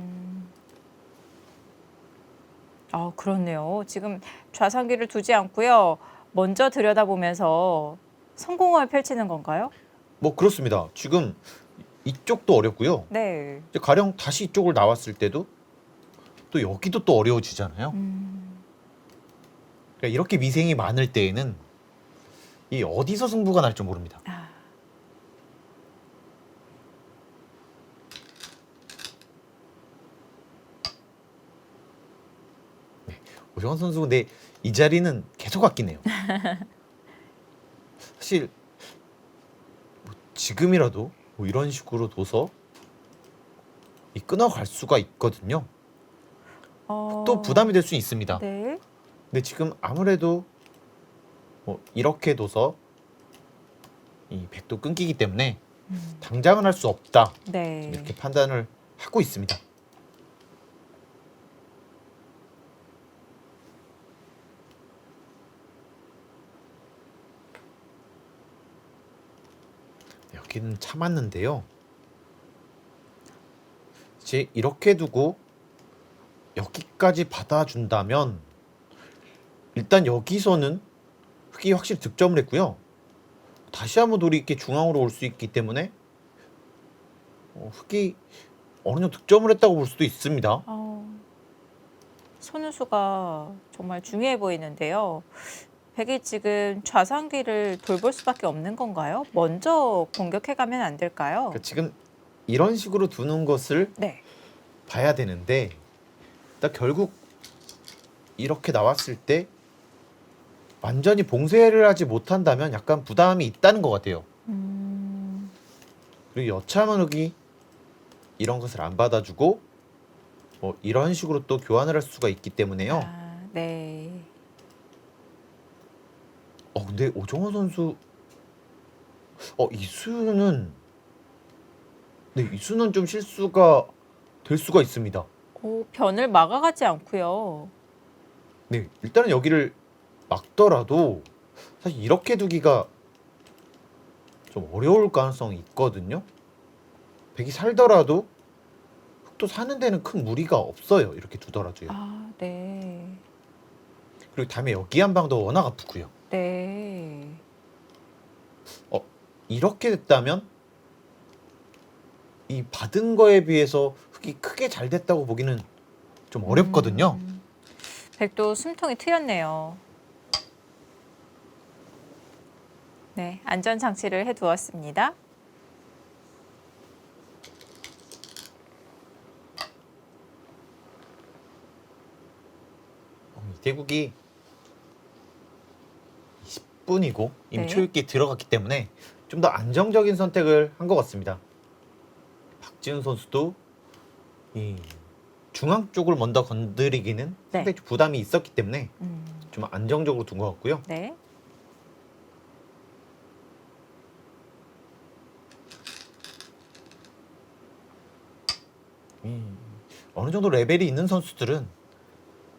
그렇네요. 지금 좌상기를 두지 않고요. 먼저 들여다보면서 성공을 펼치는 건가요? 뭐 그렇습니다. 지금 이쪽도 어렵고요. 네. 이제 가령 다시 이쪽을 나왔을 때도 또 여기도 또 어려워지잖아요. 그러니까 이렇게 미생이 많을 때에는 이 어디서 승부가 날지 모릅니다. 오정환 선수 근데 이 자리는 계속 아끼네요. 사실 뭐 지금이라도 뭐 이런 식으로 둬서 이 끊어갈 수가 있거든요. 또 부담이 될 수 있습니다. 네. 근데 지금 아무래도 뭐 이렇게 둬서 이 백도 끊기기 때문에 당장은 할 수 없다. 네. 이렇게 판단을 하고 있습니다. 여기는 참았는데요. 이제 이렇게 두고 여기까지 받아준다면 일단 여기서는 흑이 확실히 득점을 했고요. 다시 한번 돌이 이렇게 중앙으로 올 수 있기 때문에 흑이 어느 정도 득점을 했다고 볼 수도 있습니다. 손우수가 정말 중요해 보이는데요. 백이 지금 좌상귀를 돌볼 수밖에 없는 건가요? 먼저 공격해가면 안 될까요? 그러니까 지금 이런 식으로 두는 것을 네. 봐야 되는데 일단 결국 이렇게 나왔을 때 완전히 봉쇄를 하지 못한다면 약간 부담이 있다는 것 같아요. 그리고 여차하면 흑이 이런 것을 안 받아주고 뭐 이런 식으로 또 교환을 할 수가 있기 때문에요. 네. 근데 오정환 선수 이수는 이수는 좀 실수가 될 수가 있습니다. 변을 막아가지 않고요. 네, 일단은 여기를 막더라도 사실 이렇게 두기가 좀 어려울 가능성이 있거든요. 백이 살더라도 흑도 사는 데는 큰 무리가 없어요. 이렇게 두더라도요. 네. 그리고 다음에 여기 한 방도 워낙 아프고요. 네. 이렇게 됐다면 이 받은 거에 비해서 흑이 크게 잘 됐다고 보기는 좀 어렵거든요. 백도 숨통이 트였네요. 네, 안전 장치를 해두었습니다. 대국이 10분이고 이미 네. 초읽기 들어갔기 때문에 좀 더 안정적인 선택을 한 것 같습니다. 박지훈 선수도 이 중앙 쪽을 먼저 건드리기는 상당히 좀 부담이 있었기 때문에 좀 안정적으로 둔 것 같고요. 네. 어느 정도 레벨이 있는 선수들은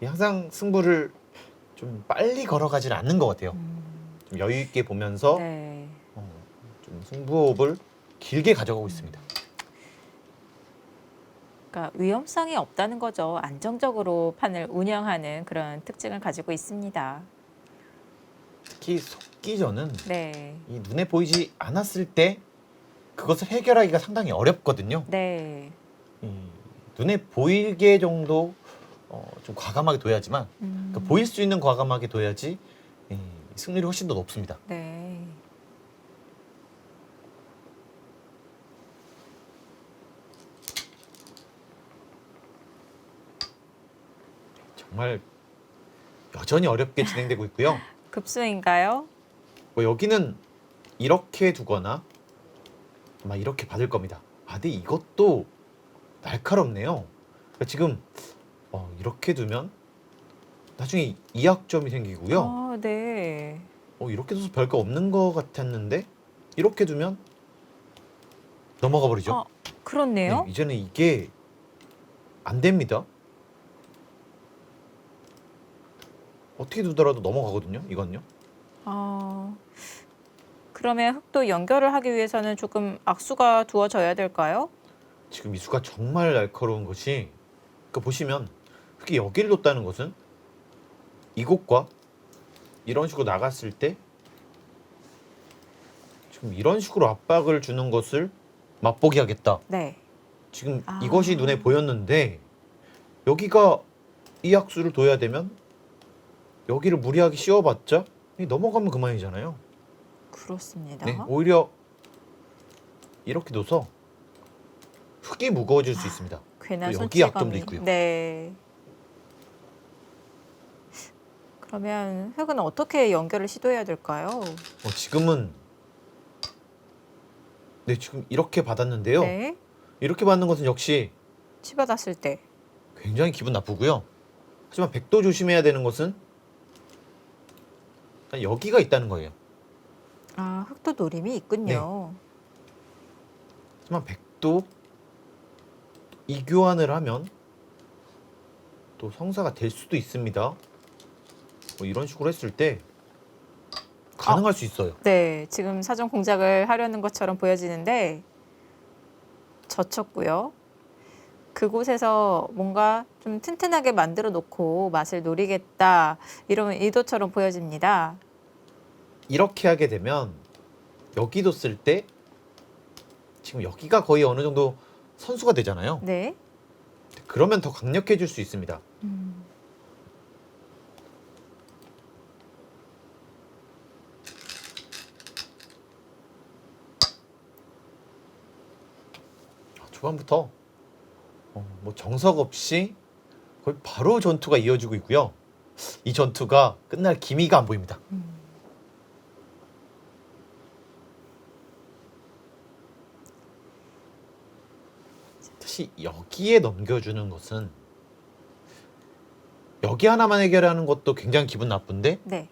항상 승부를 좀 빨리 걸어가지는 않는 것 같아요. 좀 여유 있게 보면서 네. 좀 승부호흡을 길게 가져가고 있습니다. 그러니까 위험성이 없다는 거죠. 안정적으로 판을 운영하는 그런 특징을 가지고 있습니다. 특히 속기전은 네. 이 눈에 보이지 않았을 때 그것을 해결하기가 상당히 어렵거든요. 네. 눈에 보이게 정도 좀 과감하게 둬야지만 그러니까 보일 수 있는 과감하게 둬야지 승률이 훨씬 더 높습니다. 네. 정말 여전히 어렵게 진행되고 있고요. 급수인가요? 뭐 여기는 이렇게 두거나 아마 이렇게 받을 겁니다. 아, 근데 이것도 날카롭네요. 그러니까 지금 이렇게 두면 나중에 이약점이 생기고요. 아, 네. 이렇게 둬서 별거 없는 것 같았는데 이렇게 두면 넘어가 버리죠. 아, 네, 그렇네요. 이제는 이게 안 됩니다. 어떻게 두더라도 넘어가거든요. 이건요. 아, 그러면 흙도 연결을 하기 위해서는 조금 악수가 두어져야 될까요? 지금 이 수가 정말 날카로운 것이, 그러니까 보시면 흙이 여기를 뒀다는 것은 이곳과 이런 식으로 나갔을 때 지금 이런 식으로 압박을 주는 것을 맛보기 하겠다. 네. 지금 아. 이것이 눈에 보였는데 여기가 이 악수를 둬야 되면 여기를 무리하게 씌워봤자 넘어가면 그만이잖아요. 그렇습니다. 네, 오히려 이렇게 둬서 흙이 무거워질 수 있습니다. 괜한 또 여기 약점도 손찌검이. 있고요. 네. 그러면 흙은 어떻게 연결을 시도해야 될까요? 지금은 네, 지금 이렇게 받았는데요. 네. 이렇게 받는 것은 역시 치받았을 때. 굉장히 기분 나쁘고요. 하지만 백도 조심해야 되는 것은 여기가 있다는 거예요. 아, 흙도 노림이 있군요. 하지만 백도 이교환을 하면 또 성사가 될 수도 있습니다. 이런 식으로 했을 때 가능할 수 있어요. 네, 지금 사전 공작을 하려는 것처럼 보여지는데 젖혔고요. 그곳에서 뭔가 좀 튼튼하게 만들어 놓고 맛을 노리겠다 이런 의도처럼 보여집니다. 이렇게 하게 되면 여기 뒀을 때 지금 여기가 거의 어느 정도 선수가 되잖아요. 네. 그러면 더 강력해질 수 있습니다. 초반부터 뭐 정석 없이 거의 바로 전투가 이어지고 있고요. 이 전투가 끝날 기미가 안 보입니다. 사실 여기에 넘겨주는 것은 여기 하나만 해결하는 것도 굉장히 기분 나쁜데 네.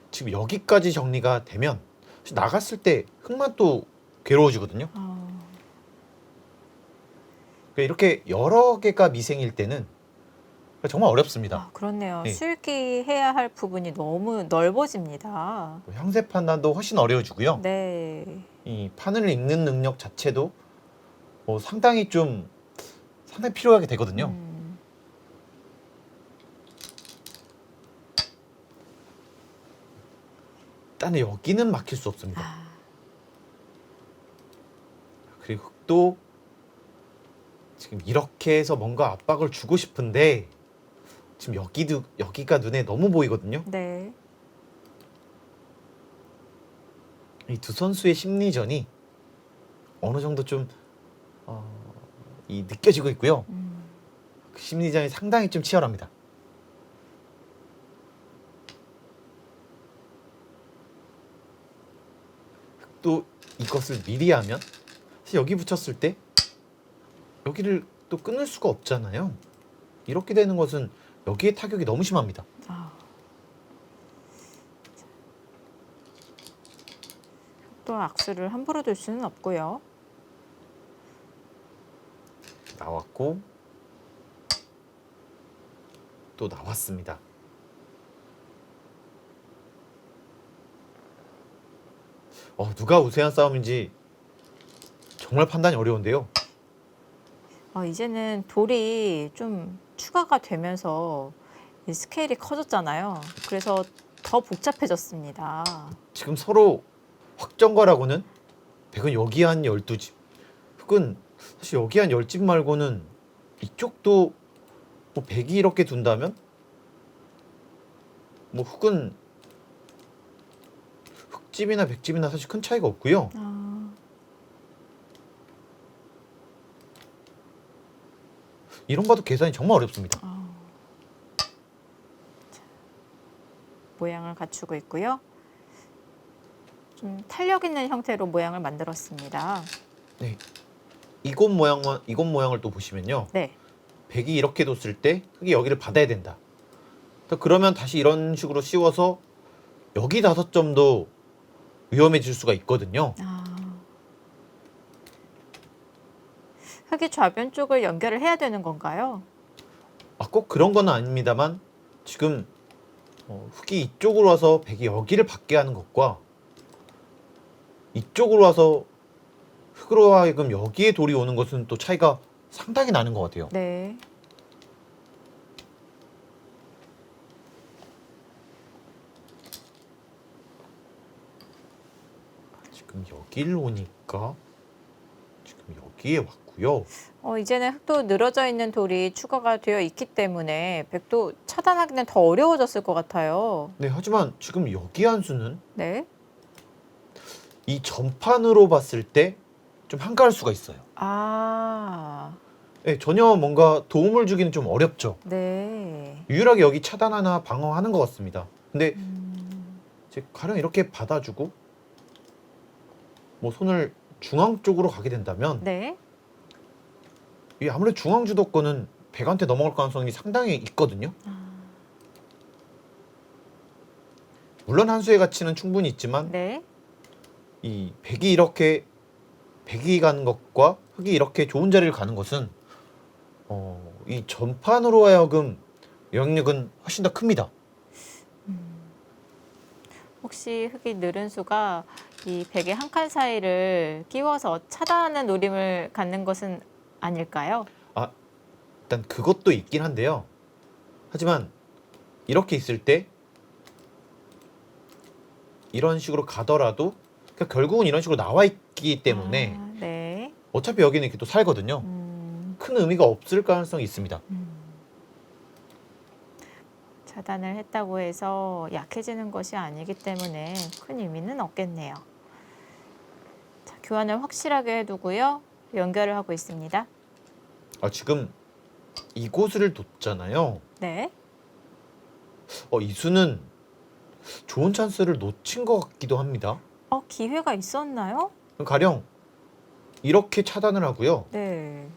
지금 여기까지 정리가 되면 사실 나갔을 때 흙만 또 괴로워지거든요. 그러니까 이렇게 여러 개가 미생일 때는 정말 어렵습니다. 아, 그렇네요. 네. 수읽기해야 할 부분이 너무 넓어집니다. 형세 판단도 훨씬 어려워지고요. 네. 이 판을 읽는 능력 자체도 상당히 필요하게 되거든요. 일단 여기는 막힐 수 없습니다. 그리고 흙도 지금 이렇게 해서 뭔가 압박을 주고 싶은데 지금 여기가 눈에 너무 보이거든요. 네. 이 두 선수의 심리전이 어느 정도 느껴지고 있고요. 그 심리전이 상당히 좀 치열합니다. 또 이것을 미리 하면 사실 여기 붙였을 때 여기를 또 끊을 수가 없잖아요. 이렇게 되는 것은 여기에 타격이 너무 심합니다. 또 악수를 함부로 둘 수는 없고요. 나왔고 또 나왔습니다. 누가 우세한 싸움인지 정말 판단이 어려운데요. 이제는 돌이 좀 추가가 되면서 이 스케일이 커졌잖아요. 그래서 더 복잡해졌습니다. 지금 서로 확정거라고는 백은 여기 한 12집, 흙은 사실 여기 한 10집 말고는 이쪽도 뭐 백이 이렇게 둔다면 뭐 흙은 흙집이나 백집이나 사실 큰 차이가 없고요. 이런 봐도 계산이 정말 어렵습니다. 모양을 갖추고 있고요. 좀 탄력 있는 형태로 모양을 만들었습니다. 네, 이곳 모양을 또 보시면요. 네. 백이 이렇게 뒀을 때 흑이 여기를 받아야 된다. 그러면 다시 이런 식으로 씌워서 여기 5점도 위험해질 수가 있거든요. 흑이 좌변 쪽을 연결을 해야 되는 건가요? 꼭 그런 건 아닙니다만 지금 흑이 이쪽으로 와서 백이 여기를 받게 하는 것과 이쪽으로 와서 흑으로 하여금 여기에 돌이 오는 것은 또 차이가 상당히 나는 것 같아요. 네. 지금 여기를 오니까 지금 여기에 왔고요. 이제는 흑도 늘어져 있는 돌이 추가가 되어 있기 때문에 백도 차단하기는 더 어려워졌을 것 같아요. 네, 하지만 지금 여기 한 수는 네. 이 전판으로 봤을 때 좀 한가할 수가 있어요. 네, 전혀 뭔가 도움을 주기는 좀 어렵죠. 네. 유일하게 여기 차단하나 방어하는 것 같습니다. 근데 이제 가령 이렇게 받아주고 뭐 손을 중앙 쪽으로 가게 된다면 네. 이 아무래도 중앙 주도권은 백한테 넘어갈 가능성이 상당히 있거든요. 물론 한 수의 가치는 충분히 있지만 네. 이 백이 가는 것과 흑이 이렇게 좋은 자리를 가는 것은 이 전판으로 하여금 영향력은 훨씬 더 큽니다. 혹시 흑이 늘은 수가 이 백의 한 칸 사이를 끼워서 차단하는 노림을 갖는 것은 아닐까요? 일단 그것도 있긴 한데요. 하지만 이렇게 있을 때 이런 식으로 가더라도 그러니까 결국은 이런 식으로 나와 있기 때문에 네. 어차피 여기는 이렇게 또 살거든요. 큰 의미가 없을 가능성이 있습니다. 차단을 했다고 해서 약해지는 것이 아니기 때문에 큰 의미는 없겠네요. 자, 교환을 확실하게 해두고요. 연결을 하고 있습니다. 지금 이곳을 뒀잖아요. 네. 이 수는 좋은 찬스를 놓친 것 같기도 합니다. 기회가 있었나요? 가령 이렇게 차단을 하고요. 네.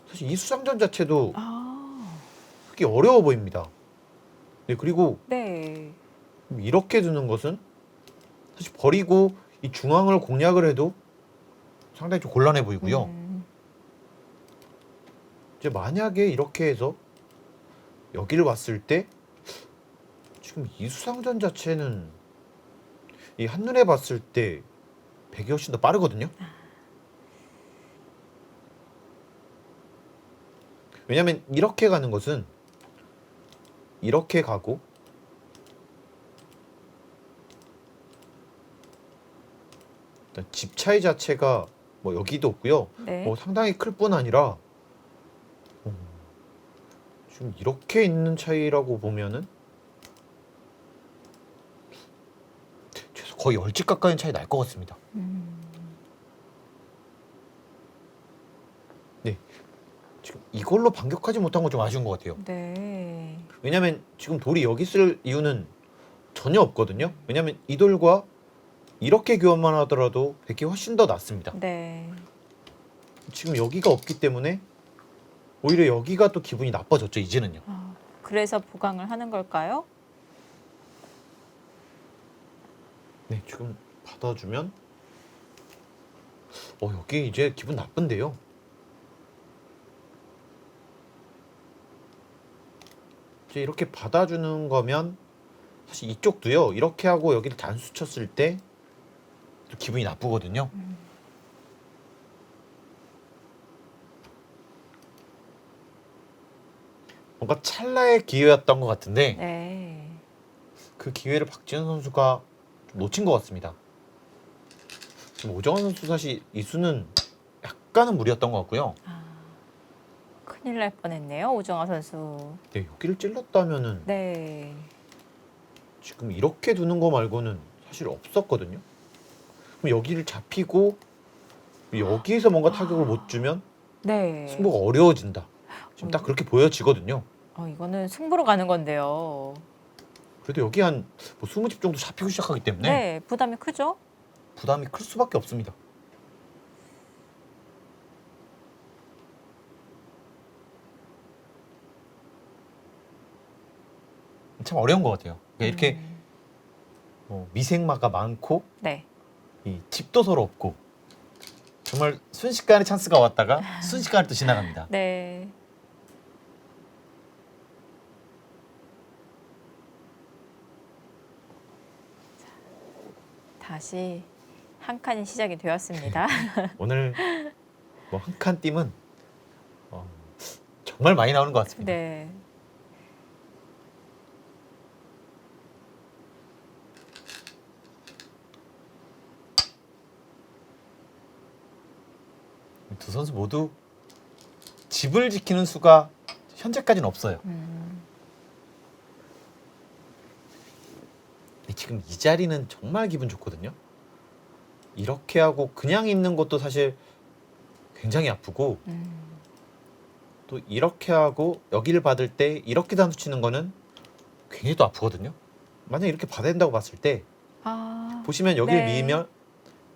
사실 이 수상전 자체도 하기 어려워 보입니다. 네, 그리고 네. 이렇게 두는 것은 사실 버리고 이 중앙을 공략을 해도 상당히 좀 곤란해 보이고요. 이제 만약에 이렇게 해서 여기를 왔을 때 지금 이 수상전 자체는 이 한눈에 봤을 때 백이 훨씬 더 빠르거든요. 왜냐면 이렇게 가는 것은 이렇게 가고 일단 집 차이 자체가 뭐 여기도 없고요. 네. 상당히 클 뿐 아니라 지금 이렇게 있는 차이라고 보면은 최소 거의 10집 가까이 차이 날 것 같습니다. 네, 지금 이걸로 반격하지 못한 건 좀 아쉬운 것 같아요. 네. 왜냐면 지금 돌이 여기 있을 이유는 전혀 없거든요. 왜냐면 이 돌과 이렇게 교환만 하더라도 백이 훨씬 더 낫습니다. 네. 지금 여기가 없기 때문에 오히려 여기가 또 기분이 나빠졌죠, 이제는요. 그래서 보강을 하는 걸까요? 네, 지금 받아주면 여기 이제 기분 나쁜데요. 이제 이렇게 받아주는 거면 사실 이쪽도요. 이렇게 하고 여기를 단수 쳤을 때 또 기분이 나쁘거든요. 뭔가 찰나의 기회였던 것 같은데 네. 그 기회를 박지현 선수가 좀 놓친 것 같습니다. 지금 오정환 선수 사실 이 수는 약간은 무리였던 것 같고요. 큰일 날 뻔했네요, 오정아 선수. 네, 여기를 찔렀다면은 네. 지금 이렇게 두는 거 말고는 사실 없었거든요. 그럼 여기를 잡히고 여기에서 뭔가 타격을 못 주면 네. 승부가 어려워진다. 지금 딱 그렇게 보여지거든요. 이거는 승부로 가는 건데요. 그래도 여기 한 20집 정도 잡히고 시작하기 때문에 네, 부담이 크죠? 부담이 클 수밖에 없습니다. 참 어려운 것 같아요. 그러니까 이렇게 미생마가 많고 네. 이 집도 서로 없고 정말 순식간에 찬스가 왔다가 순식간에 또 지나갑니다. 네. 다시 한 칸이 시작이 되었습니다. 오늘 뭐 한 칸 띠면 정말 많이 나오는 것 같습니다. 네. 두 선수 모두 집을 지키는 수가 현재까지는 없어요. 지금 이 자리는 정말 기분 좋거든요. 이렇게 하고 그냥 있는 것도 사실 굉장히 아프고 또 이렇게 하고 여기를 받을 때 이렇게 단수 치는 거는 굉장히 또 아프거든요. 만약에 이렇게 받아야 된다고 봤을 때 보시면 여기를 네. 미으면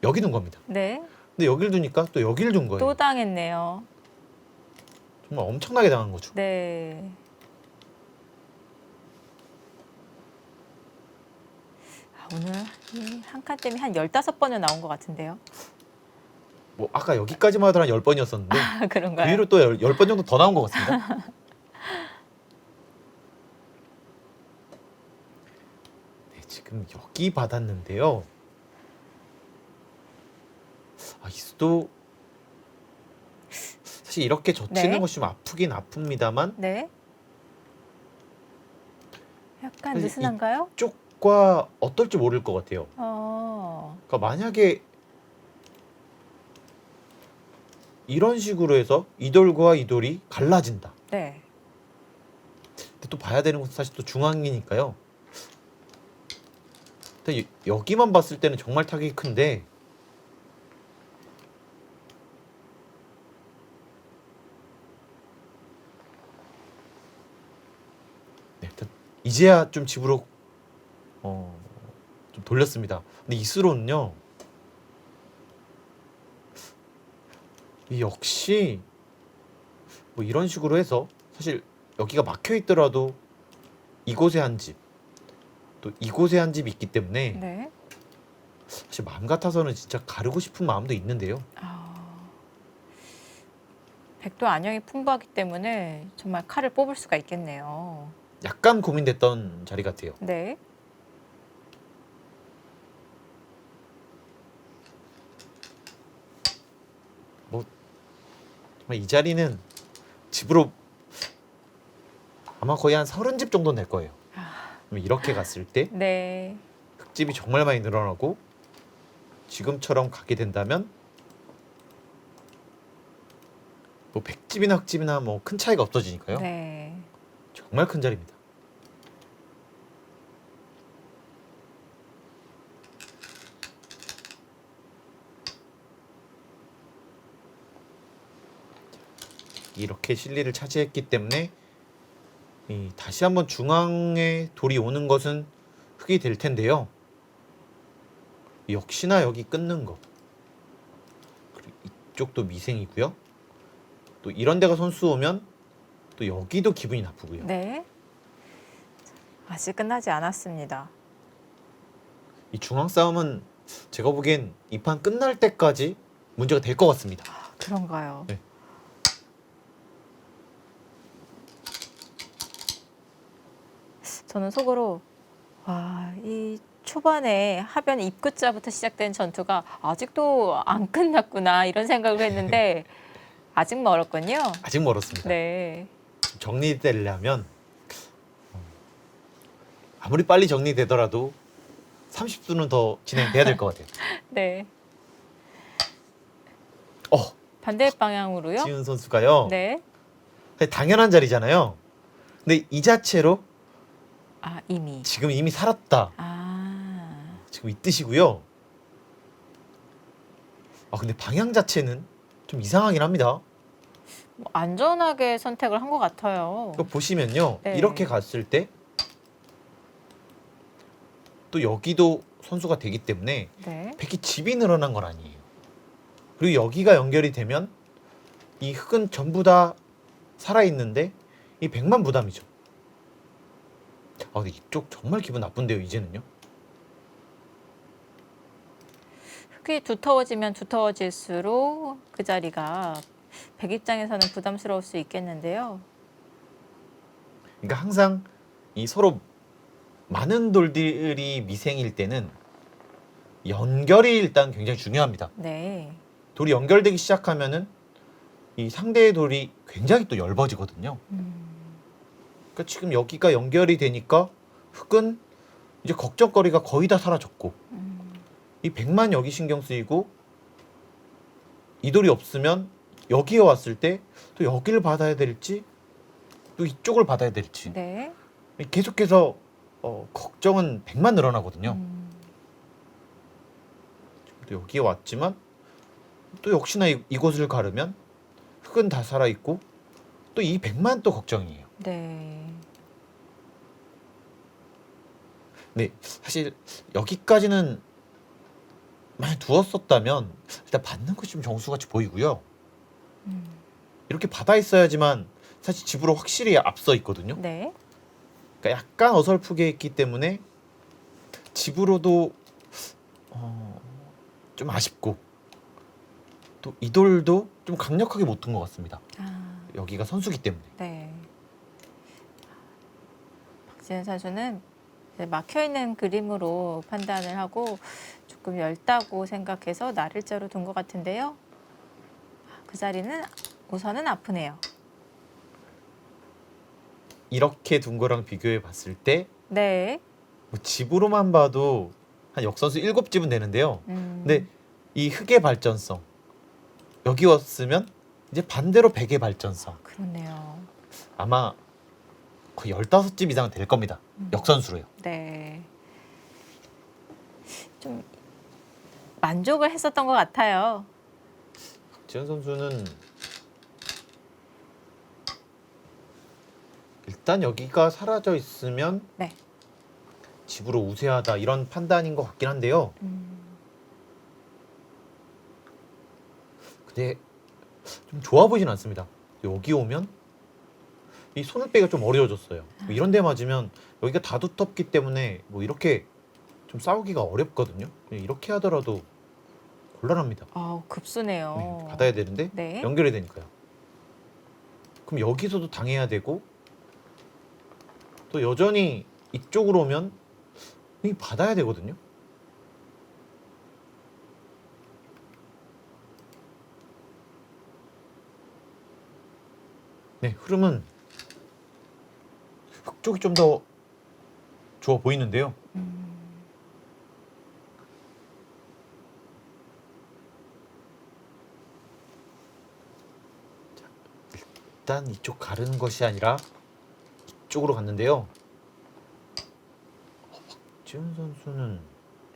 여기 둔 겁니다. 네. 근데 여기를 두니까 또 여기를 둔 거예요. 또 당했네요. 정말 엄청나게 당한 거죠. 네. 오늘 한 칸 때문에 한 15번은 나온 것 같은데요. 뭐 아까 여기까지만 하더라 10번이었었는데 그런가요? 그 위로 또 10번 정도 더 나온 것 같습니다. 네, 지금 여기 받았는데요. 이 수도 사실 이렇게 젖히는 네. 것이 좀 아프긴 아픕니다만 네. 약간 사실 느슨한가요? 이쪽과 어떨지 모를 것 같아요. 그러니까 만약에 이런 식으로 해서 이 돌과 이 돌이 갈라진다. 네. 근데 또 봐야 되는 것은 사실 또 중앙이니까요. 근데 여기만 봤을 때는 정말 타격이 큰데 네, 일단 이제야 좀 집으로 좀 돌렸습니다. 근데 이 수로는요. 역시 뭐 이런 식으로 해서 사실 여기가 막혀 있더라도 이곳에 한 집, 또 이곳에 한 집이 있기 때문에 네. 사실 마음 같아서는 진짜 가르고 싶은 마음도 있는데요. 백도 안형이 풍부하기 때문에 정말 칼을 뽑을 수가 있겠네요. 약간 고민됐던 자리 같아요. 네. 뭐 정말 이 자리는 집으로 아마 거의 한 30집 정도 낼 거예요. 이렇게 갔을 때 네. 흙집이 정말 많이 늘어나고 지금처럼 가게 된다면 뭐 100집이나 흙집이나 뭐 큰 차이가 없어지니까요. 네. 정말 큰 자리입니다. 이렇게 실리를 차지했기 때문에 다시 한번 중앙에 돌이 오는 것은 흙이 될 텐데요. 역시나 여기 끊는 거. 그리고 이쪽도 미생이고요. 또 이런 데가 선수 오면 또 여기도 기분이 나쁘고요. 네. 아직 끝나지 않았습니다. 이 중앙 싸움은 제가 보기엔 이 판 끝날 때까지 문제가 될 것 같습니다. 그런가요? 네. 저는 속으로 이 초반에 하변 입구자부터 시작된 전투가 아직도 안 끝났구나 이런 생각을 했는데 아직 멀었군요. 아직 멀었습니다. 네. 정리되려면 아무리 빨리 정리되더라도 30수는 더 진행돼야 될 것 같아요. 네. 반대 방향으로요? 지훈 선수가요. 네. 당연한 자리잖아요. 근데 이 자체로 이미. 지금 이미 살았다. 지금 이 뜻이고요. 근데 방향 자체는 좀 이상하긴 합니다. 뭐 안전하게 선택을 한 것 같아요. 보시면요. 네. 이렇게 갔을 때 또 여기도 선수가 되기 때문에 네. 백이 집이 늘어난 건 아니에요. 그리고 여기가 연결이 되면 이 흙은 전부 다 살아있는데 이 백만 부담이죠. 근데 이쪽 정말 기분 나쁜데요, 이제는요. 흙이 두터워지면 두터워질수록 그 자리가 백 입장에서는 부담스러울 수 있겠는데요. 그러니까 항상 이 서로 많은 돌들이 미생일 때는 연결이 일단 굉장히 중요합니다. 네. 돌이 연결되기 시작하면은 이 상대의 돌이 굉장히 또 얇아지거든요. 그러니까 지금 여기가 연결이 되니까 흙은 이제 걱정거리가 거의 다 사라졌고 이 백만 여기 신경 쓰이고 이 돌이 없으면 여기에 왔을 때 또 여기를 받아야 될지 또 이쪽을 받아야 될지 네. 계속해서 걱정은 백만 늘어나거든요. 또 여기에 왔지만 또 역시나 이곳을 가르면 흙은 다 살아있고 또 이 백만 또 걱정이에요. 네. 네, 사실 여기까지는 많이 두었었다면 일단 받는 것이 좀 정수같이 보이고요. 이렇게 받아 있어야지만 사실 집으로 확실히 앞서 있거든요. 네. 그러니까 약간 어설프게 했기 때문에 집으로도 좀 아쉽고 또 이 돌도 좀 강력하게 못 둔 것 같습니다. 여기가 선수기 때문에. 네. 박지은 선수는 막혀 있는 그림으로 판단을 하고 조금 얇다고 생각해서 나를자로 둔 것 같은데요. 그 자리는 우선은 아프네요. 이렇게 둔 거랑 비교해 봤을 때 네. 뭐 집으로만 봐도 한 역선수 7집은 되는데요. 근데 이 흙의 발전성 여기 왔으면 이제 반대로 백의 발전성 그렇네요. 아마 거의 15집 이상은 될 겁니다. 역선수로요. 네. 좀 만족을 했었던 것 같아요. 지현 선수는 일단 여기가 사라져 있으면 네. 집으로 우세하다 이런 판단인 것 같긴 한데요. 근데 좀 좋아 보이진 않습니다. 여기 오면 이 손을 빼기가 좀 어려워졌어요. 뭐 이런 데 맞으면 여기가 다 두텁기 때문에 뭐 이렇게 좀 싸우기가 어렵거든요. 이렇게 하더라도 곤란합니다. 급수네요. 네, 받아야 되는데 네. 연결이 되니까요. 그럼 여기서도 당해야 되고 또 여전히 이쪽으로 오면 이 받아야 되거든요. 네, 흐름은 흙 쪽이 좀 더 좋아 보이는데요. 자, 일단 이쪽 가르는 것이 아니라 이쪽으로 갔는데요. 박지훈 선수는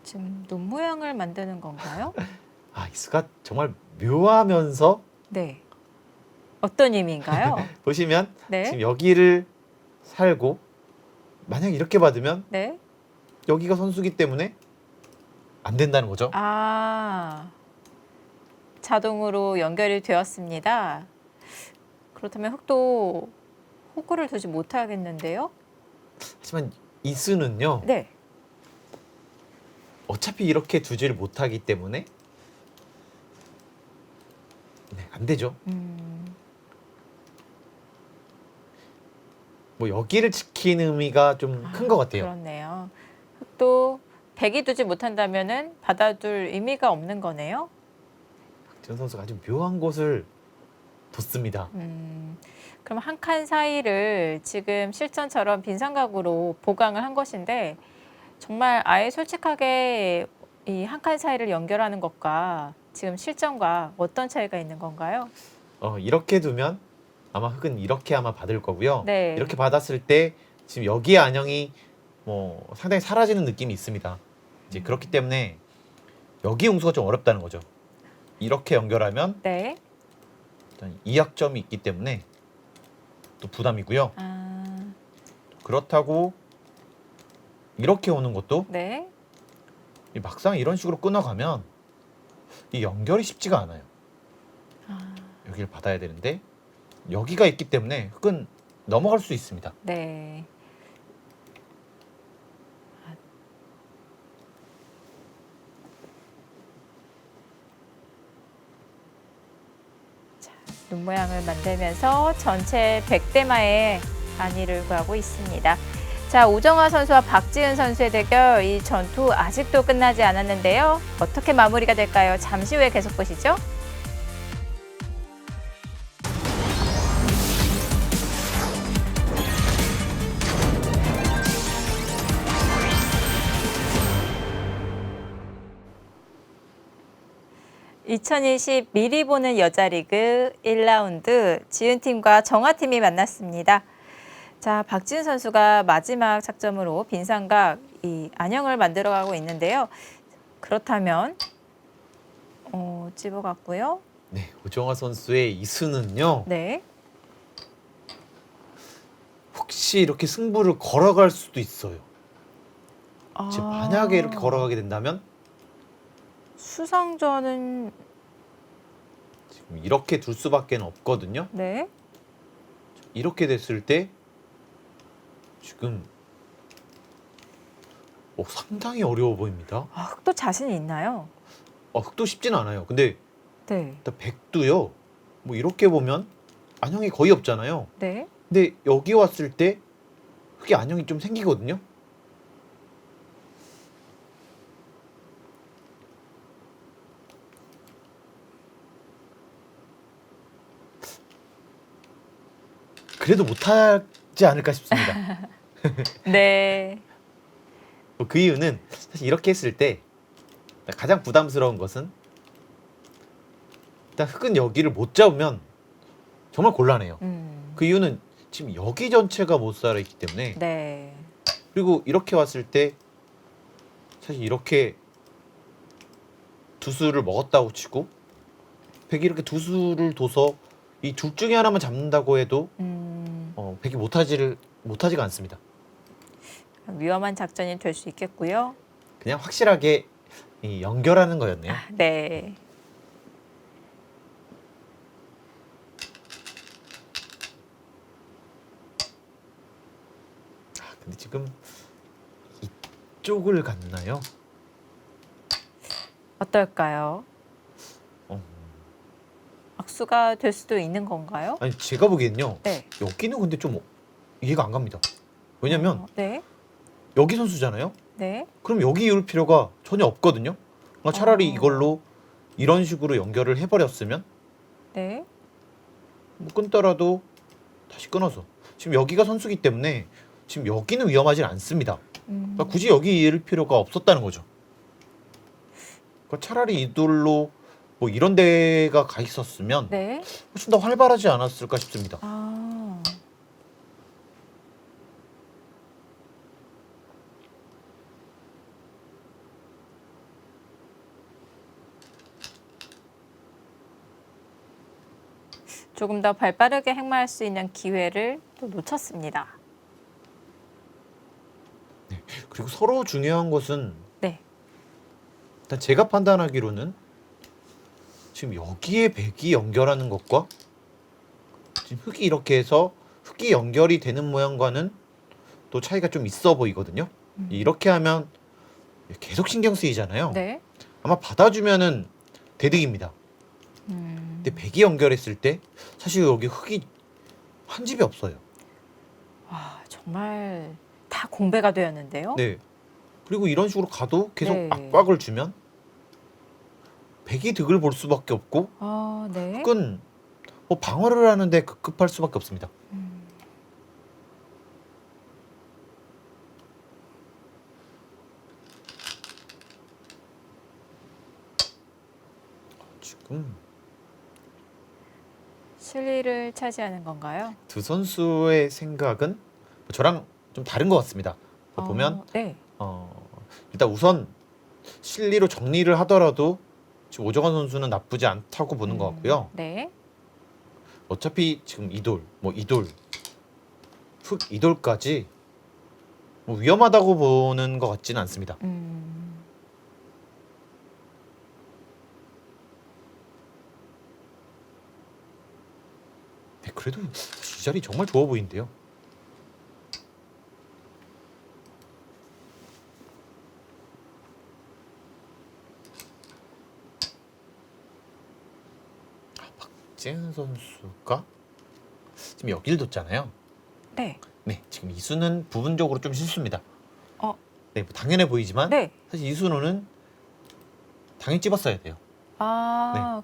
지금 눈 모양을 만드는 건가요? 이 수가 정말 묘하면서 네. 어떤 의미인가요? 보시면 네. 지금 여기를 살고 만약 이렇게 받으면 네. 여기가 선수기 때문에 안 된다는 거죠. 자동으로 연결이 되었습니다. 그렇다면 흙도 호구를 두지 못하겠는데요? 하지만 이 수는요. 네. 어차피 이렇게 두지를 못하기 때문에 안 되죠. 뭐 여기를 지키는 의미가 좀 큰 것 같아요. 그렇네요. 흙도 백이 두지 못한다면은 받아둘 의미가 없는 거네요. 박지훈 선수가 아주 묘한 곳을 뒀습니다. 그럼 한 칸 사이를 지금 실전처럼 빈삼각으로 보강을 한 것인데 정말 아예 솔직하게 이 한 칸 사이를 연결하는 것과 지금 실전과 어떤 차이가 있는 건가요? 이렇게 두면 아마 흙은 이렇게 아마 받을 거고요. 네. 이렇게 받았을 때 지금 여기의 안형이 뭐 상당히 사라지는 느낌이 있습니다. 이제 그렇기 때문에 여기 용수가 좀 어렵다는 거죠. 이렇게 연결하면 네. 일단 이약점이 있기 때문에 또 부담이고요. 그렇다고 이렇게 오는 것도 네. 막상 이런 식으로 끊어가면 이 연결이 쉽지가 않아요. 여기를 받아야 되는데 여기가 있기 때문에 흙은 넘어갈 수 있습니다. 네. 자, 눈 모양을 만들면서 전체 100대마의 단위를 구하고 있습니다. 자, 오정화 선수와 박지은 선수의 대결, 이 전투 아직도 끝나지 않았는데요. 어떻게 마무리가 될까요? 잠시 후에 계속 보시죠. (2020) 미리 보는 여자리그 1라운드 지은팀과 정아팀이 만났습니다. 자, 박지은 선수가 마지막 착점으로 빈삼각 이 안형을 만들어가고 있는데요. 그렇다면 집어갔고요. 네, 오정화 선수의 이 수는요. 네. 혹시 이렇게 승부를 걸어갈 수도 있어요. 아, 지금 만약에 이렇게 걸어가게 된다면 수상전은 지금 이렇게 둘 수밖에 없거든요. 네. 이렇게 됐을 때 지금 상당히 어려워 보입니다. 아, 흑도 자신이 있나요? 흑도 쉽지는 않아요. 근데 네. 일단 백두요. 뭐 이렇게 보면 안형이 거의 없잖아요. 네. 근데 여기 왔을 때 흑이 안형이 좀 생기거든요. 그래도 못하지 않을까 싶습니다. 네. 그 이유는 사실 이렇게 했을 때 가장 부담스러운 것은 일단 흑은 여기를 못 잡으면 정말 곤란해요. 그 이유는 지금 여기 전체가 못 살아있기 때문에. 네. 그리고 이렇게 왔을 때 사실 이렇게 두 수를 먹었다고 치고 백이 이렇게 두 수를 둬서 이 둘 중에 하나만 잡는다고 해도 백이 못하지가 않습니다. 위험한 작전이 될 수 있겠고요. 그냥 확실하게 연결하는 거였네요. 네. 근데 지금 이쪽을 갔나요? 어떨까요? 어, 악수가 될 수도 있는 건가요? 아니 제가 보기엔요. 네. 여기는 근데 좀 이해가 안 갑니다. 왜냐면 네. 여기 선수잖아요. 네. 그럼 여기 이을 필요가 전혀 없거든요. 그러니까 차라리 이걸로 이런 식으로 연결을 해버렸으면 네. 뭐 끊더라도 다시 끊어서 지금 여기가 선수기 때문에 지금 여기는 위험하진 않습니다. 그러니까 굳이 여기 이을 필요가 없었다는 거죠. 그러니까 차라리 이 돌로 뭐 이런 데가 가 있었으면 네. 훨씬 더 활발하지 않았을까 싶습니다. 아. 조금 더 발빠르게 행마할 수 있는 기회를 또 놓쳤습니다. 네. 그리고 서로 중요한 것은 네. 일단 제가 판단하기로는 지금 여기에 백이 연결하는 것과 지금 흑이 이렇게 해서 흑이 연결이 되는 모양과는 또 차이가 좀 있어 보이거든요. 이렇게 하면 계속 신경 쓰이잖아요. 네. 아마 받아주면은 대득입니다. 근데 백이 연결했을 때 사실 여기 흑이 한 집이 없어요. 와, 정말 다 공배가 되었는데요. 네. 그리고 이런 식으로 가도 계속 네. 압박을 주면 백이 득을 볼 수밖에 없고 아, 네. 흑은 뭐 방어를 하는데 급급할 수밖에 없습니다. 지금 실리를 차지하는 건가요? 두 선수의 생각은 뭐 저랑 좀 다른 것 같습니다. 보면 네. 일단 우선 실리로 정리를 하더라도 지금 오정환 선수는 나쁘지 않다고 보는 것 같고요. 네. 어차피 지금 이돌, 뭐 이돌, 흑 이돌까지 뭐 위험하다고 보는 것 같지는 않습니다. 그래도 이 자리 정말 좋아 보이는데요. 박지은 선수가 지금 여길 뒀잖아요. 네. 네, 지금 이수는 부분적으로 좀 실수입니다. 네, 뭐 당연해 보이지만 네. 사실 이수노는 당연히 찝었어야 돼요.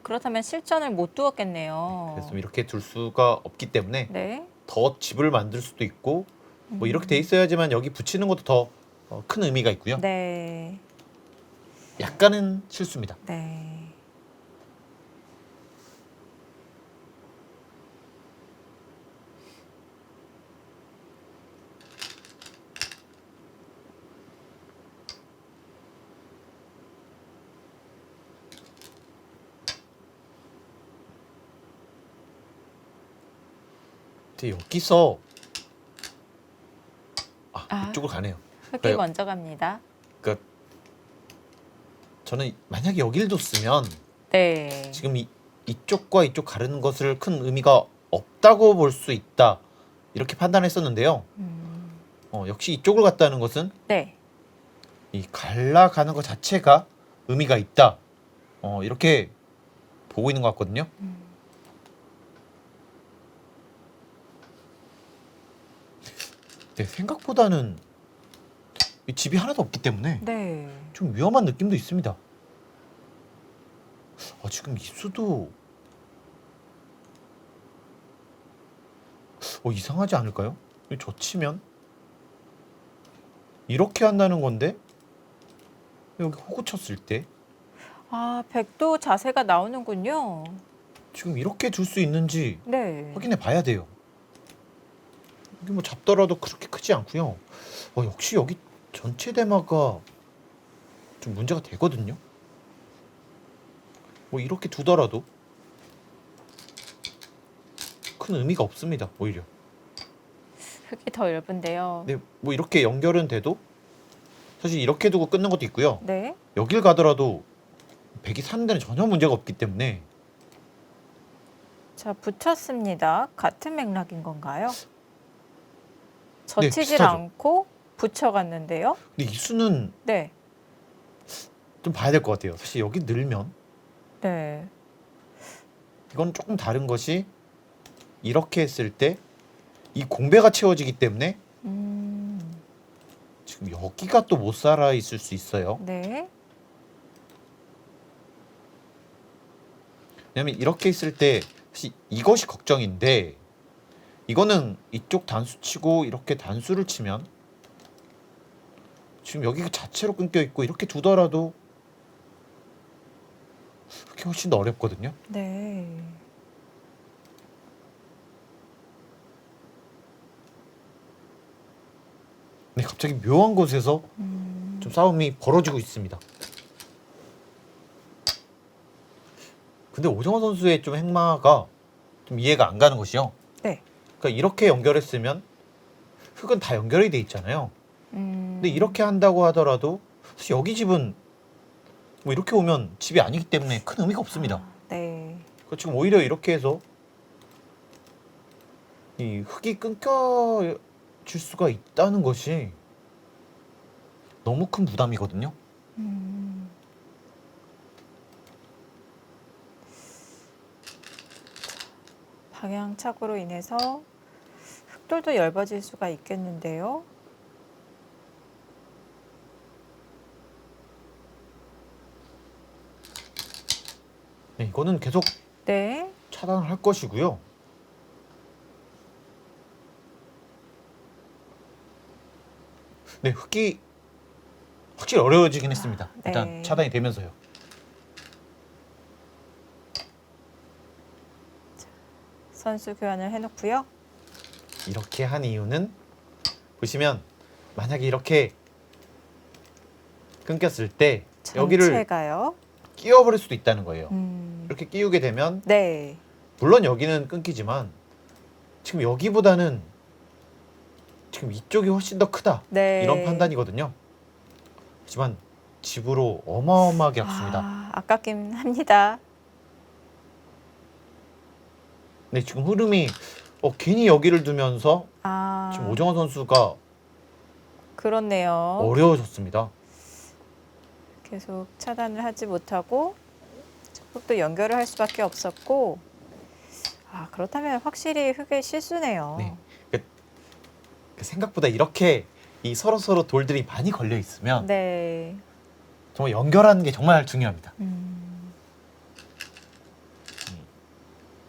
그렇다면 실전을 못 두었겠네요. 그래서 이렇게 둘 수가 없기 때문에 네. 더 집을 만들 수도 있고 뭐 이렇게 돼 있어야지만 여기 붙이는 것도 더 큰 의미가 있고요. 네. 약간은 실수입니다. 네. 근데 여기서 이쪽으로 가네요. 흑이 그러니까 먼저 갑니다. 그러니까 저는 만약에 여길 뒀으면 네. 지금 이쪽과 이쪽 가르는 것을 큰 의미가 없다고 볼 수 있다 이렇게 판단했었는데요. 역시 이쪽을 갔다는 것은 네. 이 갈라가는 것 자체가 의미가 있다. 이렇게 보고 있는 것 같거든요. 네, 생각보다는 이 집이 하나도 없기 때문에 네. 좀 위험한 느낌도 있습니다. 지금 이수도 이상하지 않을까요? 젖히면 이렇게 한다는 건데 여기 호구 쳤을 때 백도 자세가 나오는군요. 지금 이렇게 둘 수 있는지 네. 확인해 봐야 돼요. 여기 뭐 잡더라도 그렇게 크지 않고요. 역시 여기 전체 대마가 좀 문제가 되거든요. 뭐 이렇게 두더라도 큰 의미가 없습니다. 오히려. 흙이 더 얇은데요. 네, 뭐 이렇게 연결은 돼도 사실 이렇게 두고 끊는 것도 있고요. 네. 여길 가더라도 백이 사는 데는 전혀 문제가 없기 때문에 자, 붙였습니다. 같은 맥락인 건가요? 젖히질 비슷하죠. 않고 붙여갔는데요. 근데 이 수는 네. 좀 봐야 될 것 같아요. 사실 여기 늘면 네. 이건 조금 다른 것이 이렇게 했을 때 이 공배가 채워지기 때문에 지금 여기가 또 못 살아 있을 수 있어요. 네. 왜냐면 이렇게 있을 때 사실 이것이 걱정인데 이거는 이쪽 단수 치고 이렇게 단수를 치면 지금 여기가 자체로 끊겨 있고 이렇게 두더라도 그게 훨씬 더 어렵거든요. 네. 근데 갑자기 묘한 곳에서 좀 싸움이 벌어지고 있습니다. 근데 오정환 선수의 좀 행마가 좀 이해가 안 가는 것이요. 네. 그러니까 이렇게 연결했으면 흙은 다 연결이 돼 있잖아요. 근데 이렇게 한다고 하더라도 사실 여기 집은 뭐 이렇게 오면 집이 아니기 때문에 큰 의미가 없습니다. 네. 그러니까 지금 오히려 이렇게 해서 이 흙이 끊겨질 수가 있다는 것이 너무 큰 부담이거든요. 방향착오로 인해서 흙돌도 얇아질 수가 있겠는데요. 네, 이거는 계속 네. 차단을 할 것이고요. 네, 흙이 확실히 어려워지긴 했습니다. 일단 네. 차단이 되면서요. 선수 교환을 해놓고요. 이렇게 한 이유는 보시면 만약에 이렇게 끊겼을 때 여기를 전체가요. 끼워버릴 수도 있다는 거예요. 음. 이렇게 끼우게 되면 네. 물론 여기는 끊기지만 지금 여기보다는 지금 이쪽이 훨씬 더 크다. 네. 이런 판단이거든요. 하지만 집으로 어마어마하게 아픕니다. 아깝긴 합니다. 네, 지금 흐름이 괜히 여기를 두면서 아, 지금 오정환 선수가 그렇네요. 어려워졌습니다. 계속 차단을 하지 못하고 또 연결을 할 수밖에 없었고, 그렇다면 확실히 흑의 실수네요. 네. 생각보다 이렇게 이 서로 돌들이 많이 걸려 있으면 네. 정말 연결하는 게 정말 중요합니다.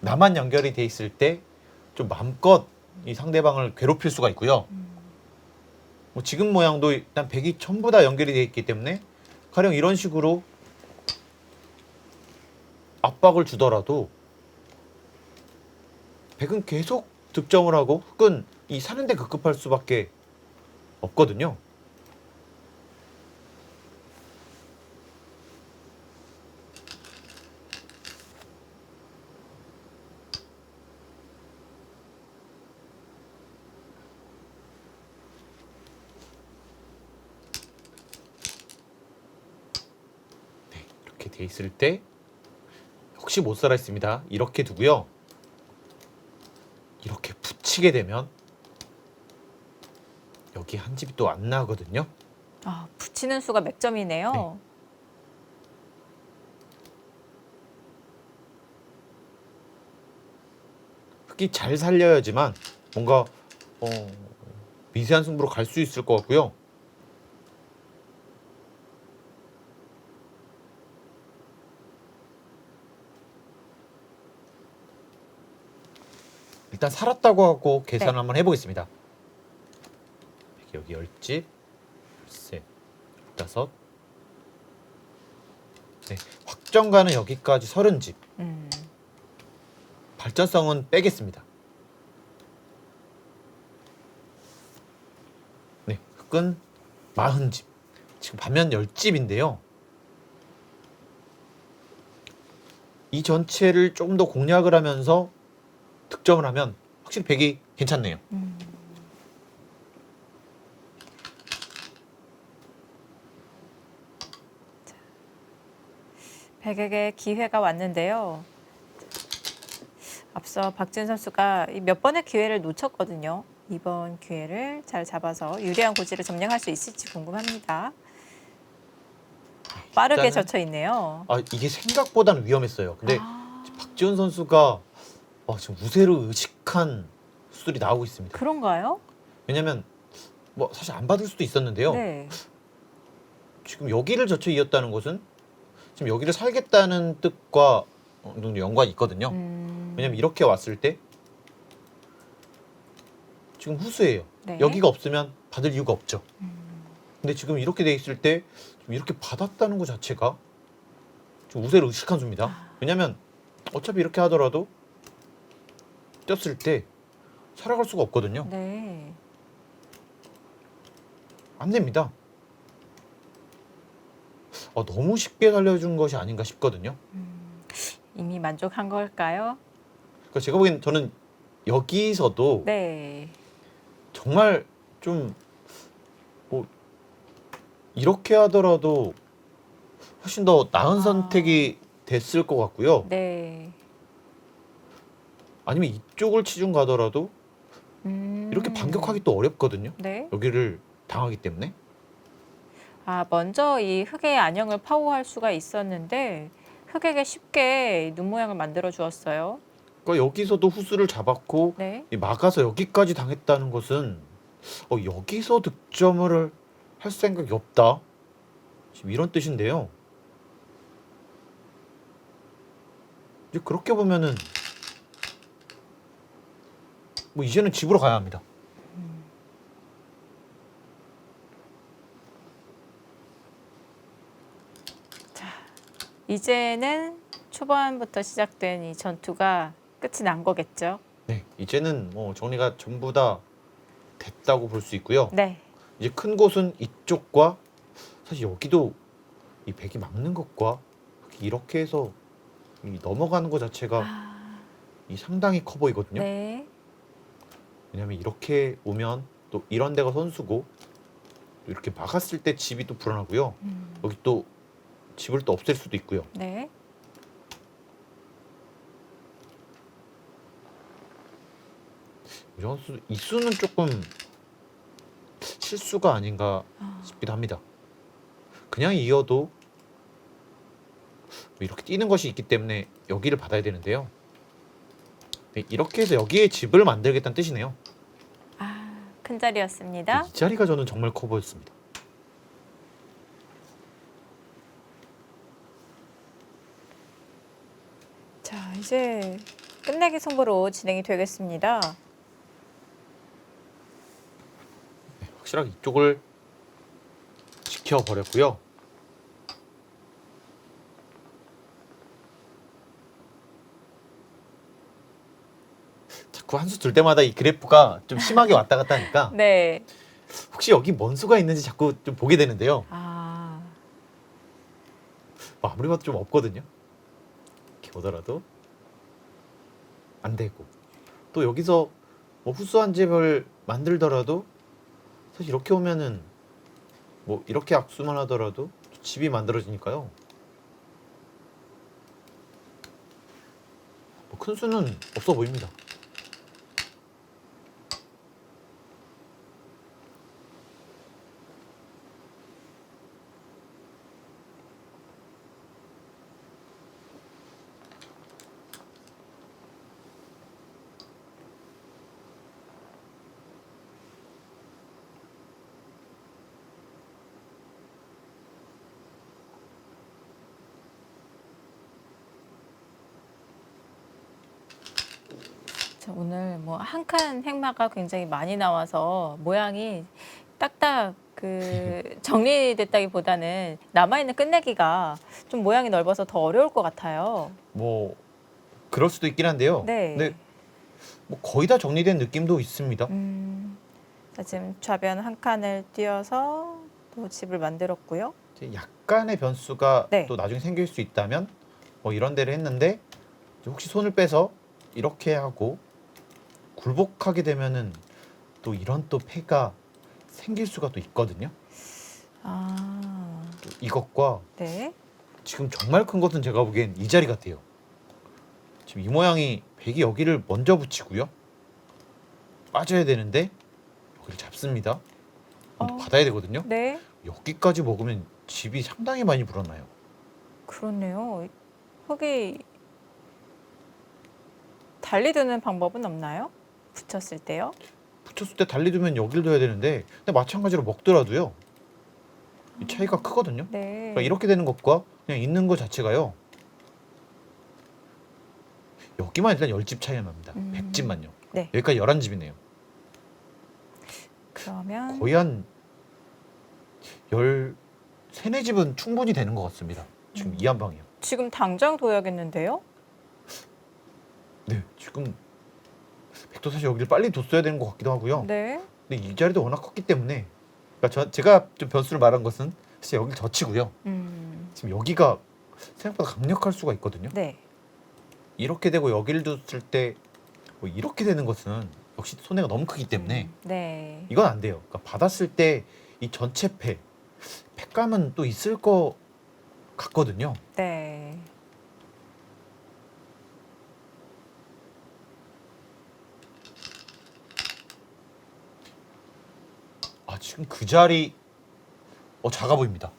나만 연결이 돼 있을 때 좀 마음껏 이 상대방을 괴롭힐 수가 있고요. 뭐 지금 모양도 일단 백이 전부 다 연결이 돼 있기 때문에 가령 이런 식으로 압박을 주더라도 백은 계속 득점을 하고 흑은 이 사는데 급급할 수밖에 없거든요. 네, 이렇게 돼 있을 때 혹시 못 살아 있습니다. 이렇게 두고요. 이렇게 붙이게 되면 여기 한 집이 또 안 나거든요. 붙이는 수가 몇 점이네요. 네. 흑이 잘 살려야지만 뭔가 미세한 승부로 갈 수 있을 것 같고요. 일단 살았다고 하고 계산을 네. 한번 해보겠습니다. 여기 10집, 13, 15. 네, 확정가는 여기까지 30집. 발전성은 빼겠습니다. 네, 흑은 40집. 지금 반면 10집인데요. 이 전체를 조금 더 공략을 하면서 득점을 하면 확실히 백이 괜찮네요. 백에게 기회가 왔는데요. 앞서 박지훈 선수가 몇 번의 기회를 놓쳤거든요. 이번 기회를 잘 잡아서 유리한 고지를 점령할 수 있을지 궁금합니다. 빠르게 젖혀 있네요. 이게 생각보다는 위험했어요. 근데 박지훈 선수가 지금 우세를 의식한 수들이 나오고 있습니다. 그런가요? 왜냐면 뭐 사실 안 받을 수도 있었는데요. 네. 지금 여기를 젖혀 이었다는 것은 지금 여기를 살겠다는 뜻과 어느 정도 연관이 있거든요. 왜냐면 이렇게 왔을 때 지금 후수예요. 네. 여기가 없으면 받을 이유가 없죠. 근데 지금 이렇게 돼 있을 때 이렇게 받았다는 것 자체가 좀 우세를 의식한 수입니다. 왜냐면 어차피 이렇게 하더라도 떴을 때 살아갈 수가 없거든요. 네. 안 됩니다. 너무 쉽게 살려준 것이 아닌가 싶거든요. 이미 만족한 걸까요? 그러니까 제가 보기엔 저는 여기서도 네. 정말 좀 뭐 이렇게 하더라도 훨씬 더 나은 선택이 됐을 것 같고요. 네. 아니면 이쪽을 치중 가더라도 이렇게 반격하기 또 어렵거든요. 네. 여기를 당하기 때문에. 먼저 이 흑의 안형을 파워할 수가 있었는데 흑에게 쉽게 눈 모양을 만들어 주었어요. 그러니까 여기서도 후수를 잡았고 네. 막아서 여기까지 당했다는 것은 여기서 득점을 할 생각이 없다. 지금 이런 뜻인데요. 이제 그렇게 보면은 뭐 이제는 집으로 가야 합니다. 이제는 초반부터 시작된 이 전투가 끝이 난 거겠죠. 네, 이제는 뭐 정리가 전부 다 됐다고 볼 수 있고요. 네. 이제 큰 곳은 이쪽과 사실 여기도 이 백이 막는 것과 이렇게 해서 이 넘어가는 것 자체가 이 상당히 커 보이거든요. 네. 왜냐하면 이렇게 오면 또 이런 데가 선수고 이렇게 막았을 때 집이 또 불안하고요. 여기 또 집을 또 없앨 수도 있고요. 네. 오정환 선수 이 수는 조금 실수가 아닌가 싶기도 합니다. 그냥 이어도 이렇게 뛰는 것이 있기 때문에 여기를 받아야 되는데요. 네, 이렇게 해서 여기에 집을 만들겠다는 뜻이네요. 큰 자리였습니다. 이 자리가 저는 정말 커 보였습니다. 자, 이제 끝내기 승부로 진행이 되겠습니다. 네, 확실하게 이쪽을 지켜버렸고요. 자꾸 한 수 들 때마다 이 그래프가 좀 심하게 왔다 갔다 하니까 네. 혹시 여기 뭔 수가 있는지 자꾸 좀 보게 되는데요. 뭐 아무리 봐도 좀 없거든요. 이렇게 보더라도 안 되고 또 여기서 뭐 후수한 집을 만들더라도 사실 이렇게 오면은 뭐 이렇게 악수만 하더라도 집이 만들어지니까요. 뭐 큰 수는 없어 보입니다. 자, 오늘 뭐 한 칸 행마가 굉장히 많이 나와서 모양이 딱딱 정리됐다기보다는 남아있는 끝내기가 좀 모양이 넓어서 더 어려울 것 같아요. 뭐 그럴 수도 있긴 한데요. 네. 근데 뭐 거의 다 정리된 느낌도 있습니다. 자, 지금 좌변 한 칸을 띄어서 또 집을 만들었고요. 이제 약간의 변수가 네. 또 나중에 생길 수 있다면 뭐 이런 데를 했는데 이제 혹시 손을 빼서 이렇게 하고 굴복하게 되면은 또 이런 또 패가 생길 수가 또 있거든요. 또 이것과 네. 지금 정말 큰 것은 제가 보기엔 이 자리 같아요. 지금 이 모양이 백이 여기를 먼저 붙이고요. 빠져야 되는데 여기를 잡습니다. 또 받아야 되거든요. 네. 여기까지 먹으면 집이 상당히 많이 불어나요. 그렇네요. 흙이 달리 두는 방법은 없나요? 붙였을 때요? 붙였을 때 달리 두면 여기를 둬야 되는데 근데 마찬가지로 먹더라도요. 이 차이가 크거든요. 네. 그러니까 이렇게 되는 것과 그냥 있는 것 자체가요. 여기만 일단 10집 차이가 납니다. 100집만요. 네. 여기까지 11집이네요. 그러면 거의 한 13, 4집은 충분히 되는 것 같습니다. 지금 이 한 방이요. 지금 당장 둬야겠는데요? 네, 지금 백도 사실 여기를 빨리 뒀어야 되는 것 같기도 하고요. 네. 근데 이 자리도 워낙 컸기 때문에 그러니까 제가 좀 변수를 말한 것은 사실 여기를 젖히고요. 지금 여기가 생각보다 강력할 수가 있거든요. 네. 이렇게 되고 여기를 뒀을 때 뭐 이렇게 되는 것은 역시 손해가 너무 크기 때문에 네. 이건 안 돼요. 그러니까 받았을 때 이 전체 패감은 또 있을 것 같거든요. 네. 아 지금 그 자리 작아 보입니다.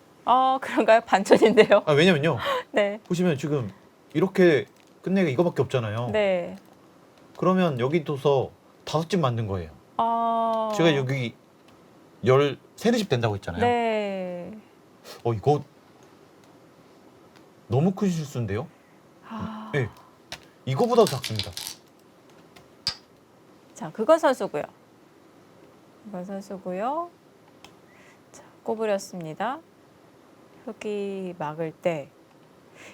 그런가요? 반전인데요. 아 왜냐면요. 네. 보시면 지금 이렇게 끝내기 이거밖에 없잖아요. 네. 그러면 여기 둬서 5집 만든 거예요. 제가 여기 13, 4집 된다고 했잖아요. 네. 이거 너무 큰 실수인데요. 네. 이거보다도 작습니다. 자, 그건 선수고요. 그건 선수고요. 자, 꼬부렸습니다. 흙이 막을 때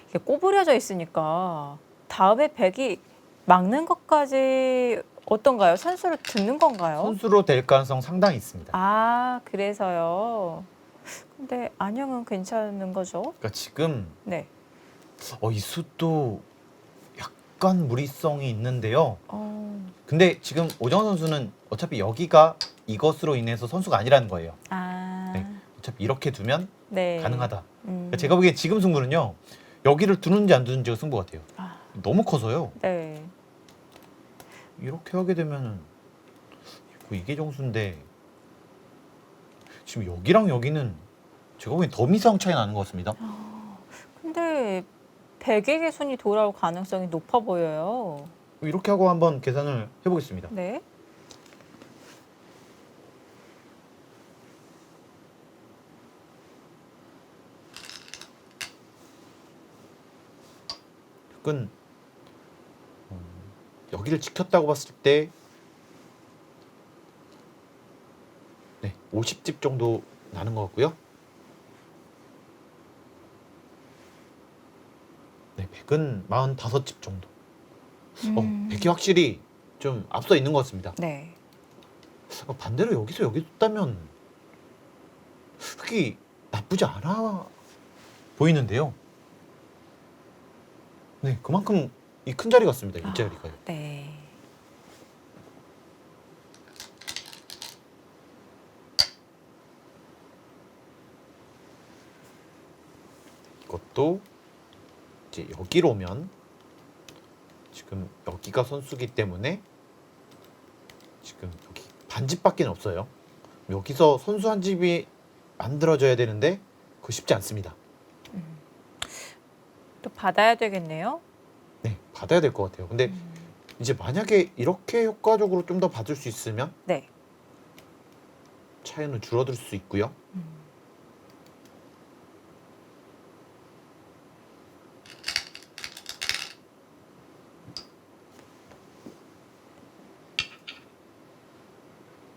이게 꼬부려져 있으니까 다음에 백이 막는 것까지 어떤가요? 선수를 듣는 건가요? 선수로 될 가능성 상당히 있습니다. 그래서요. 근데 안형은 괜찮은 거죠? 그러니까 지금 네. 이 숫도 약간 무리성이 있는데요. 근데 지금 오정환 선수는 어차피 여기가 이것으로 인해서 선수가 아니라는 거예요. 네. 어차피 이렇게 두면 네. 가능하다. 그러니까 제가 보기엔 지금 승부는요. 여기를 두는지 안 두는지가 승부 같아요. 너무 커서요. 네. 이렇게 하게 되면은 이게 정수인데 지금 여기랑 여기는 제가 보기엔 더 미세한 차이 나는 것 같습니다. 근데 백의 손이 돌아올 가능성이 높아 보여요. 이렇게 하고 한번 계산을 해보겠습니다. 네. 은 여기를 지켰다고 봤을 때 네, 50집 정도 나는 것 같고요. 네, 100은 45집 정도. 100이 확실히 좀 앞서 있는 것 같습니다. 네. 반대로 여기서 여기 뒀다면 흙이 나쁘지 않아 보이는데요. 네, 그만큼 이 큰 자리 같습니다. 이 자리가요. 네. 이것도 이제 여기로 오면 지금 여기가 선수기 때문에 지금 여기 반집밖에 없어요. 여기서 선수 한 집이 만들어져야 되는데 그거 쉽지 않습니다. 또 받아야 되겠네요. 네, 받아야 될 것 같아요. 근데 이제 만약에 이렇게 효과적으로 좀 더 받을 수 있으면 네. 차이는 줄어들 수 있고요.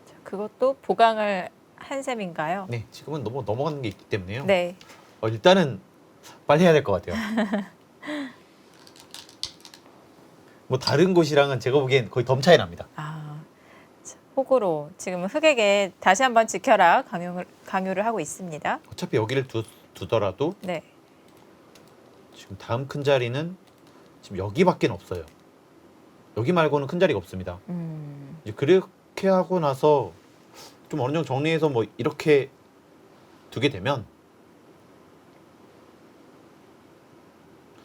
자, 그것도 보강을 한 셈인가요? 네, 지금은 너무 넘어가는 게 있기 때문에요. 네. 일단은 빨리 해야 될 것 같아요. 뭐 다른 곳이랑은 제가 보기엔 거의 덤 차이 납니다. 자, 호구로 지금 흑에게 다시 한번 지켜라 강요를 하고 있습니다. 어차피 여기를 두더라도 네. 지금 다음 큰 자리는 지금 여기밖에 없어요. 여기 말고는 큰 자리가 없습니다. 이제 그렇게 하고 나서 좀 어느 정도 정리해서 뭐 이렇게 두게 되면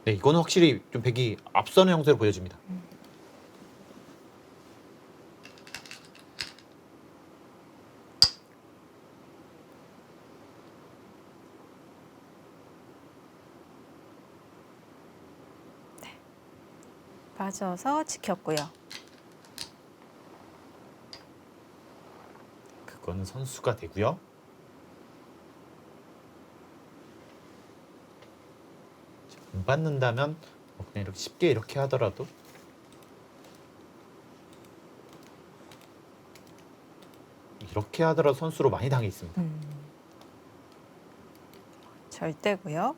네, 이거는 확실히 좀 백이 앞서는 형태로 보여집니다. 빠져서 지켰고요. 그거는 선수가 되고요. 안 받는다면 그냥 이렇게 쉽게 이렇게 하더라도 이렇게 하더라도 선수로 많이 당해 있습니다. 절대고요.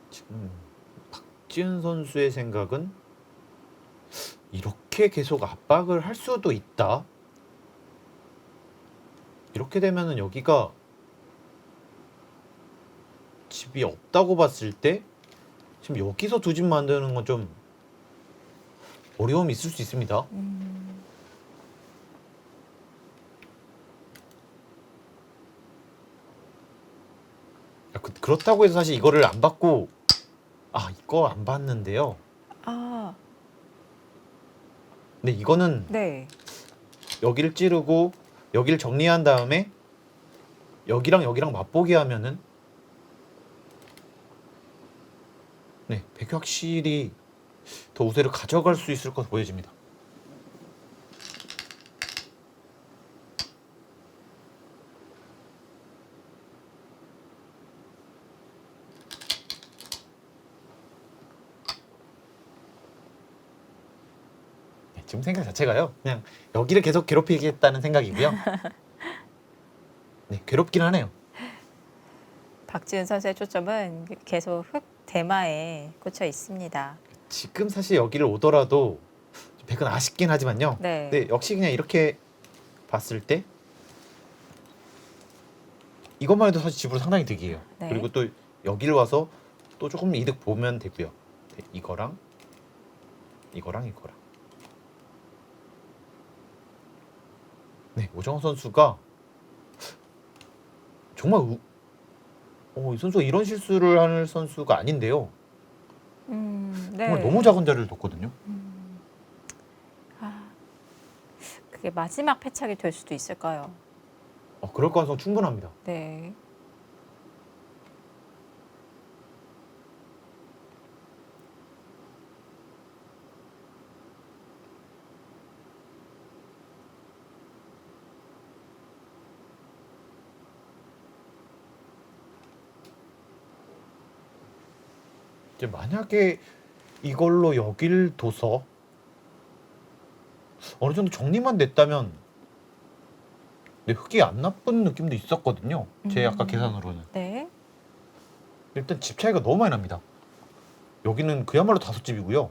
지금 박지은 선수의 생각은 이렇게 계속 압박을 할 수도 있다. 이렇게 되면은 여기가 집이 없다고 봤을 때 지금 여기서 두 집 만드는 건 좀 어려움이 있을 수 있습니다. 그렇다고 해서 사실 이거를 안 받고 이거 안 받는데요. 근데 이거는 네. 여기를 찌르고 여기를 정리한 다음에 여기랑 여기랑 맛보게 하면은 네, 백이 확실히 더 우세를 가져갈 수 있을 것으로 보여집니다. 네, 지금 생각 자체가요. 그냥 여기를 계속 괴롭히겠다는 생각이고요. 네, 괴롭긴 하네요. 박지은 선수의 초점은 계속 흑 대마에 꽂혀 있습니다. 지금 사실 여기를 오더라도 백은 아쉽긴 하지만요. 네. 근데 역시 그냥 이렇게 봤을 때 이것만 해도 사실 집으로 상당히 득이에요. 네. 그리고 또 여기를 와서 또 조금 이득 보면 되고요. 네, 이거랑 이거랑. 네, 오정호 선수가 정말 이 선수가 이런 실수를 하는 선수가 아닌데요. 네. 정말 너무 작은 자리를 뒀거든요. 그게 마지막 패착이 될 수도 있을까요? 그럴 가능성 충분합니다. 네. 이제 만약에 이걸로 여길 둬서 어느 정도 정리만 됐다면 근데 흙이 안 나쁜 느낌도 있었거든요. 제 아까 계산으로는. 네. 일단 집 차이가 너무 많이 납니다. 여기는 그야말로 5집이고요.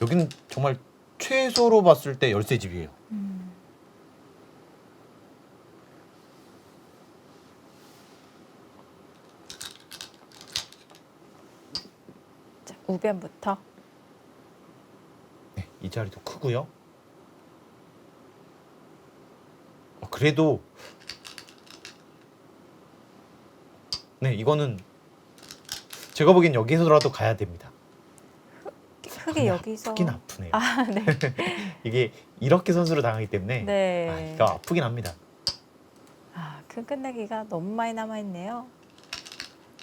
여기는 정말 최소로 봤을 때 13집이에요. 자, 우변부터. 네, 이 자리도 크고요. 그래도 네, 이거는 제가 보기엔 여기서라도 가야 됩니다. 흙이 여기서. 아프긴 아프네요. 아, 네. 이게 이렇게 선수를 당하기 때문에 네. 이거 아프긴 합니다. 큰 끝내기가 너무 많이 남아있네요.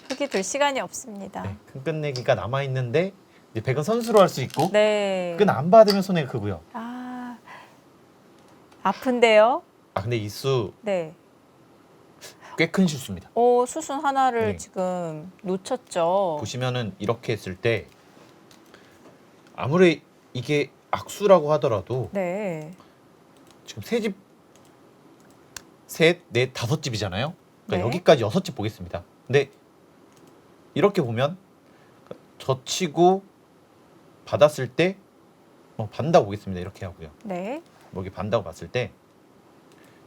흙이 들 시간이 없습니다. 네, 큰 끝내기가 남아 있는데 이제 백은 선수로 할 수 있고 네. 끈 안 받으면 손해가 크고요. 아픈데요? 근데 이 수 네. 꽤 큰 실수입니다. 수순 하나를 네. 지금 놓쳤죠. 보시면은 이렇게 했을 때 아무리 이게 악수라고 하더라도 네. 지금 3집, 셋, 넷, 5집이잖아요. 그러니까 네. 여기까지 6집 보겠습니다. 근데 이렇게 보면 젖히고 받았을 때 반다고 보겠습니다. 이렇게 하고요. 네. 여기 반다고 봤을 때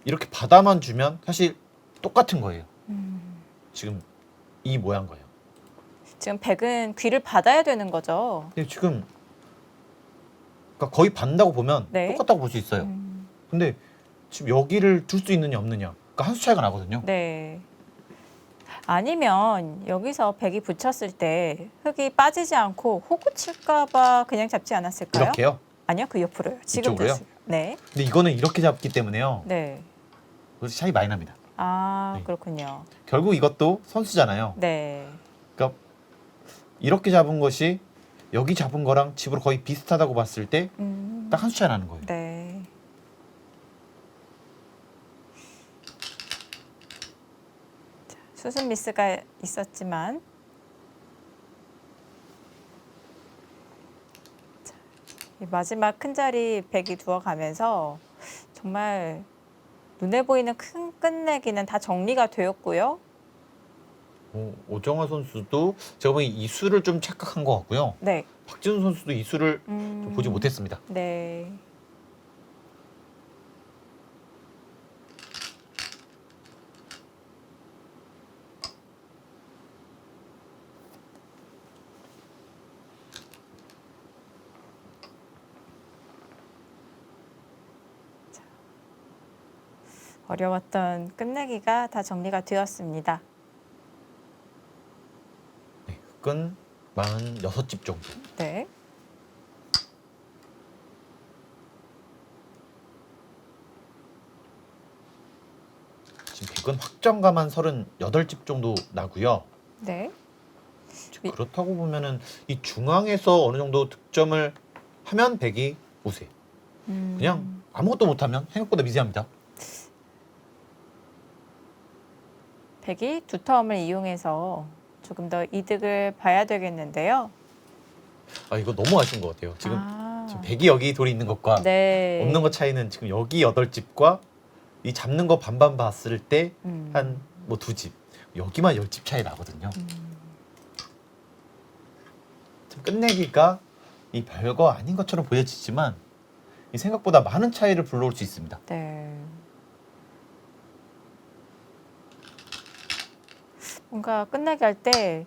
이렇게 받아만 주면 사실 똑같은 거예요. 지금 이 모양 거예요. 지금 백은 귀를 받아야 되는 거죠. 근데 지금 그러니까 거의 반다고 보면 네. 똑같다고 볼 수 있어요. 근데 지금 여기를 둘 수 있느냐 없느냐, 그러니까 한 수 차이가 나거든요. 네. 아니면 여기서 백이 붙였을 때 흙이 빠지지 않고 호구 칠까봐 그냥 잡지 않았을까요? 이렇게요. 아니요, 그 옆으로요. 지금 이쪽으로요? 보세요. 네. 근데 이거는 이렇게 잡기 때문에요. 네. 그래서 차이 많이 납니다. 네. 그렇군요. 결국 이것도 선수잖아요. 네. 그러니까 이렇게 잡은 것이 여기 잡은 거랑 집으로 거의 비슷하다고 봤을 때 딱 한 수 차이 나는 거예요. 네. 자, 수순 미스가 있었지만 자, 이 마지막 큰 자리 백이 두어가면서 정말 눈에 보이는 큰 끝내기는 다 정리가 되었고요. 오정화 선수도 제가 보기엔 이 수를 좀 착각한 것 같고요. 네. 박진우 선수도 이 수를 좀 보지 못했습니다. 네. 어려웠던 끝내기가 다 정리가 되었습니다. 네, 끈 46집 정도. 네. 지금 백은 확정가만 38집 정도 나고요. 네. 그렇다고 보면은 이 중앙에서 어느 정도 득점을 하면 백이 우세. 그냥 아무것도 못하면 생각보다 미세합니다. 백이 두 텀을 이용해서 조금 더 이득을 봐야 되겠는데요. 이거 너무 아쉬운 것 같아요. 지금 백이 여기 돌이 있는 것과 네. 없는 것 차이는 지금 여기 8집과 이 잡는 거 반반 봤을 때 한 뭐 2집, 여기만 10집 차이 나거든요. 좀 끝내기가 이 별거 아닌 것처럼 보여지지만 이 생각보다 많은 차이를 불러올 수 있습니다. 네. 뭔가 끝내기 할 때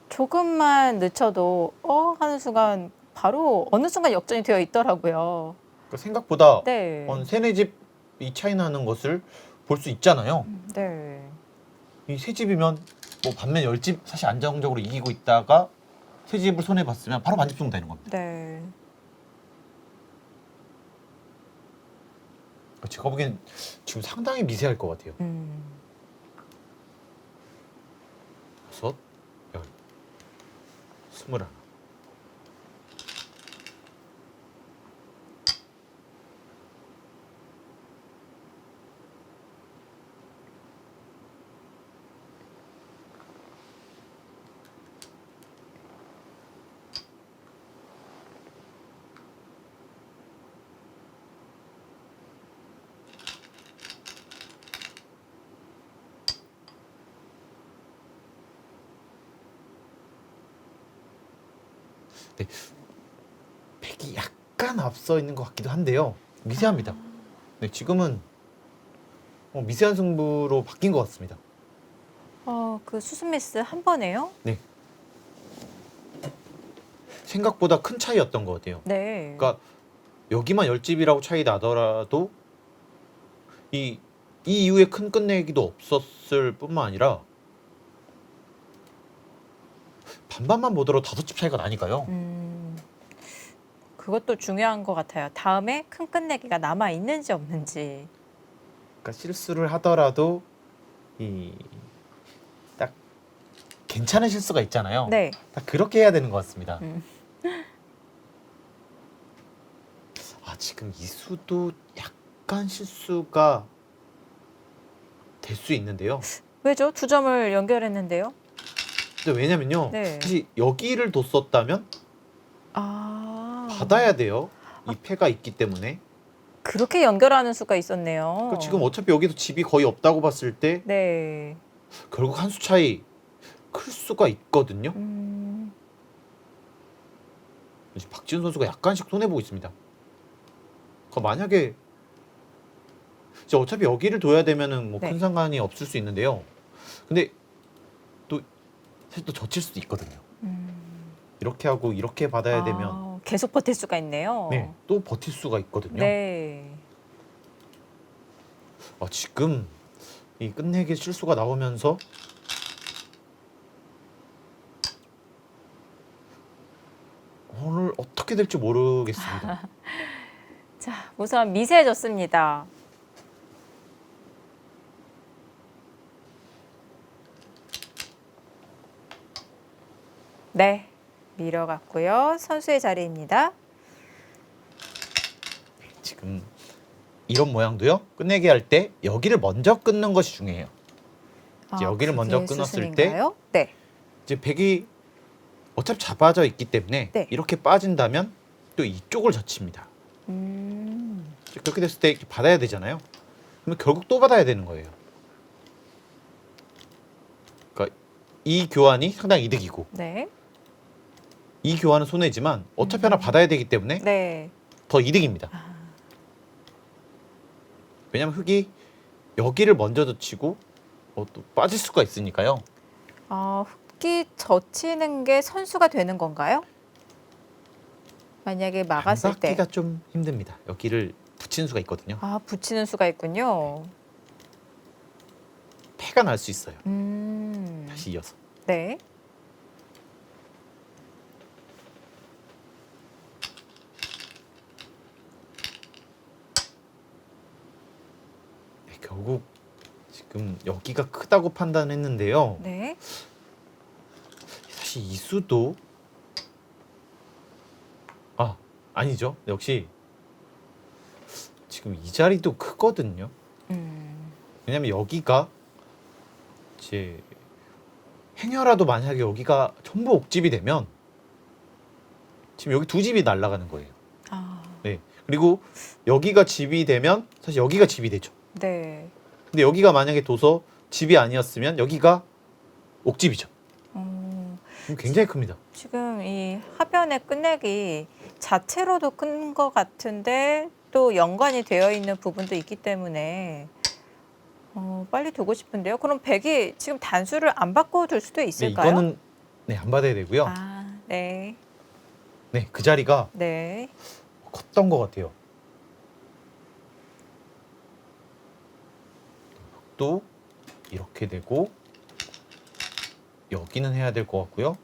조금만 늦춰도 하는 순간 바로 어느 순간 역전이 되어 있더라고요. 그러니까 생각보다 네. 한 3-4집 이 차이 나는 것을 볼 수 있잖아요. 네. 이 3집이면 뭐 반면 10집 사실 안정적으로 이기고 있다가 3집을 손해봤으면 바로 반집 정도 되는 겁니다. 네. 제가 보기엔 지금 상당히 미세할 것 같아요. 여섯, 열, 21. 네, 백이 약간 앞서 있는 것 같기도 한데요. 미세합니다. 네, 지금은 미세한 승부로 바뀐 것 같습니다. 그 수순 미스 한 번에요? 네. 생각보다 큰 차이였던 것 같아요. 네. 그러니까 여기만 10집이라고 차이 나더라도 이 이후에 큰 끝내기도 없었을 뿐만 아니라 반반만 보더라도 5집 차이가 나니까요. 그것도 중요한 것 같아요. 다음에 큰 끝내기가 남아 있는지 없는지. 그러니까 실수를 하더라도 딱 괜찮은 실수가 있잖아요. 네. 딱 그렇게 해야 되는 것 같습니다. 지금 이 수도 약간 실수가 될 수 있는데요. 왜죠? 2점을 연결했는데요. 근데 왜냐면요. 네. 사실 여기를 뒀었다면 받아야 돼요. 이 패가 있기 때문에. 그렇게 연결하는 수가 있었네요. 그러니까 지금 어차피 여기도 집이 거의 없다고 봤을 때 네. 결국 한 수 차이 클 수가 있거든요. 지금 박지훈 선수가 약간씩 손해보고 있습니다. 그러니까 만약에 이제 어차피 여기를 둬야 되면은 뭐 큰 네. 상관이 없을 수 있는데요. 근데 또 사실 또 젖힐 수도 있거든요. 이렇게 하고 이렇게 받아야 되면 계속 버틸 수가 있네요. 네, 또 버틸 수가 있거든요. 네. 지금 이 끝내기 실수가 나오면서 오늘 어떻게 될지 모르겠습니다. 자, 우선 미세해졌습니다. 네, 밀어갔고요. 선수의 자리입니다. 지금 이런 모양도요. 끝내기 할 때 여기를 먼저 끊는 것이 중요해요. 이제 여기를 먼저 그게 끊었을 때 수순인가요? 네. 이제 백이 어차피 잡아져 있기 때문에 네. 이렇게 빠진다면 또 이쪽을 젖힙니다. 그렇게 됐을 때 이렇게 받아야 되잖아요. 그러면 결국 또 받아야 되는 거예요. 그러니까 이 교환이 상당히 이득이고 네. 이 교환은 손해지만 어차피 하나 받아야 되기 때문에 네. 더 이득입니다. 왜냐하면 흙이 여기를 먼저 젖히고 또 빠질 수가 있으니까요. 흙이 젖히는 게 선수가 되는 건가요? 만약에 막았을 때. 받기가 좀 힘듭니다. 여기를 붙이는 수가 있거든요. 붙이는 수가 있군요. 패가 날 수 있어요. 다시 이어서. 네. 결국 지금 여기가 크다고 판단했는데요. 네. 사실 이 수도 아니죠. 역시 지금 이 자리도 크거든요. 왜냐면 여기가 이제 행여라도 만약에 여기가 전부 옥집이 되면 지금 여기 2집이 날아가는 거예요. 네. 그리고 여기가 집이 되면 사실 여기가 집이 되죠. 네. 근데 여기가 만약에 둬서 집이 아니었으면 여기가 옥집이죠. 굉장히 큽니다. 지금 이 하변의 끝내기 자체로도 큰 것 같은데 또 연관이 되어 있는 부분도 있기 때문에 빨리 두고 싶은데요. 그럼 백이 지금 단수를 안 바꿔둘 수도 네, 있을까요? 이거는 안 받아야 되고요. 네. 네, 그 자리가 네. 컸던 것 같아요. 또 이렇게 되고 여기는 해야 될 것 같고요.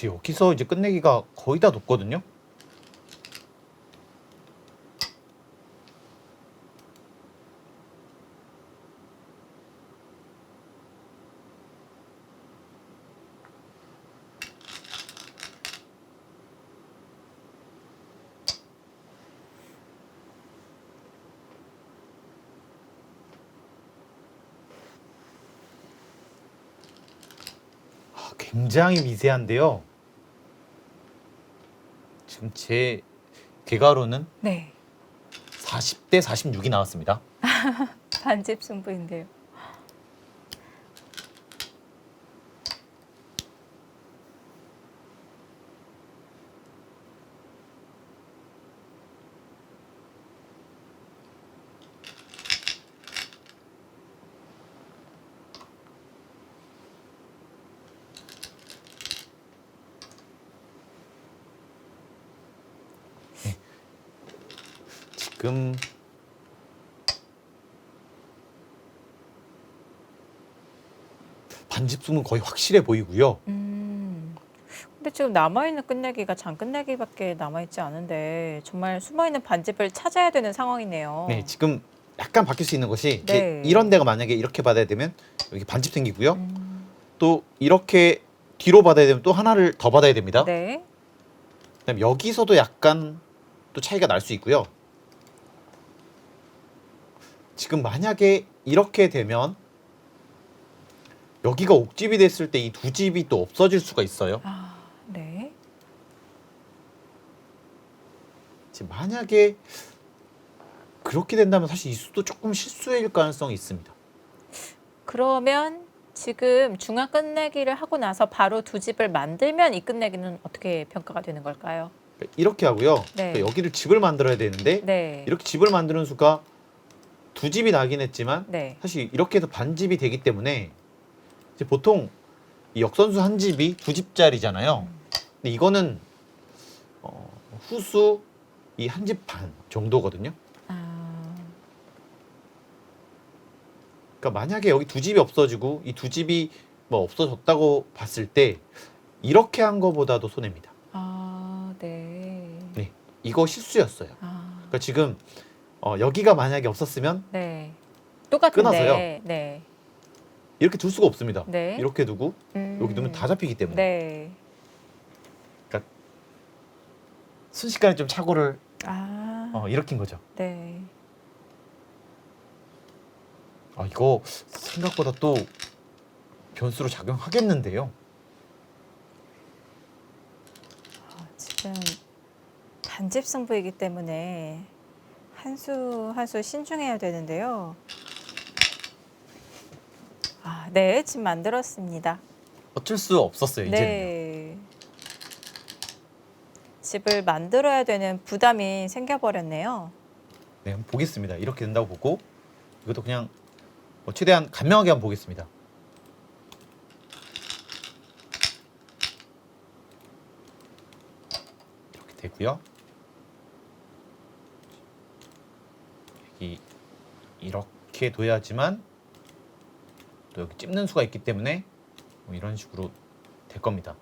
여기서 이제 끝내기가 거의 다 높거든요. 굉장히 미세한데요. 지금 제 개가로는 네. 40대 46이 나왔습니다. 반집 승부인데요. 지금 반집승은 거의 확실해 보이고요. 근데 지금 남아있는 끝내기가 장 끝내기밖에 남아있지 않은데 정말 숨어있는 반집을 찾아야 되는 상황이네요. 네, 지금 약간 바뀔 수 있는 것이 네. 이런 데가 만약에 이렇게 받아야 되면 여기 반집 생기고요. 또 이렇게 뒤로 받아야 되면 또 하나를 더 받아야 됩니다. 네. 그다음에 여기서도 약간 또 차이가 날 수 있고요. 지금 만약에 이렇게 되면 여기가 옥집이 됐을 때 이 두 집이 또 없어질 수가 있어요. 아, 네. 지금 만약에 그렇게 된다면 사실 이 수도 조금 실수일 가능성이 있습니다. 그러면 지금 중앙 끝내기를 하고 나서 바로 두 집을 만들면 이 끝내기는 어떻게 평가가 되는 걸까요? 이렇게 하고요. 네. 그러니까 여기를 집을 만들어야 되는데 네. 이렇게 집을 만드는 수가 두 집이 나긴 했지만 네. 사실 이렇게 해서 반집이 되기 때문에 이제 보통 이 역선수 한 집이 두 집짜리잖아요. 근데 이거는 후수 이 한 집 반 정도거든요. 아, 그러니까 만약에 여기 두 집이 없어지고 이 두 집이 뭐 없어졌다고 봤을 때 이렇게 한 거보다도 손해입니다. 아, 네. 네, 이거 실수였어요. 아, 그러니까 지금 여기가 만약에 없었으면 네. 똑같은데. 끊어서요. 네. 이렇게 둘 수가 없습니다. 네. 이렇게 두고 여기 두면 다 잡히기 때문에. 네. 그러니까 순식간에 좀 착오를 아, 일으킨 거죠. 네. 아, 이거 생각보다 또 변수로 작용하겠는데요. 지금 반집 승부이기 때문에 한 수 한 수 신중해야 되는데요. 아, 네, 집 만들었습니다. 어쩔 수 없었어요, 이제는요. 네. 집을 만들어야 되는 부담이 생겨버렸네요. 네, 한번 보겠습니다. 이렇게 된다고 보고 이것도 그냥 최대한 간명하게 한번 보겠습니다. 이렇게 되고요. 여기 이렇게 둬야지만 또 여기 찝는 수가 있기 때문에 이런 식으로 될 겁니다.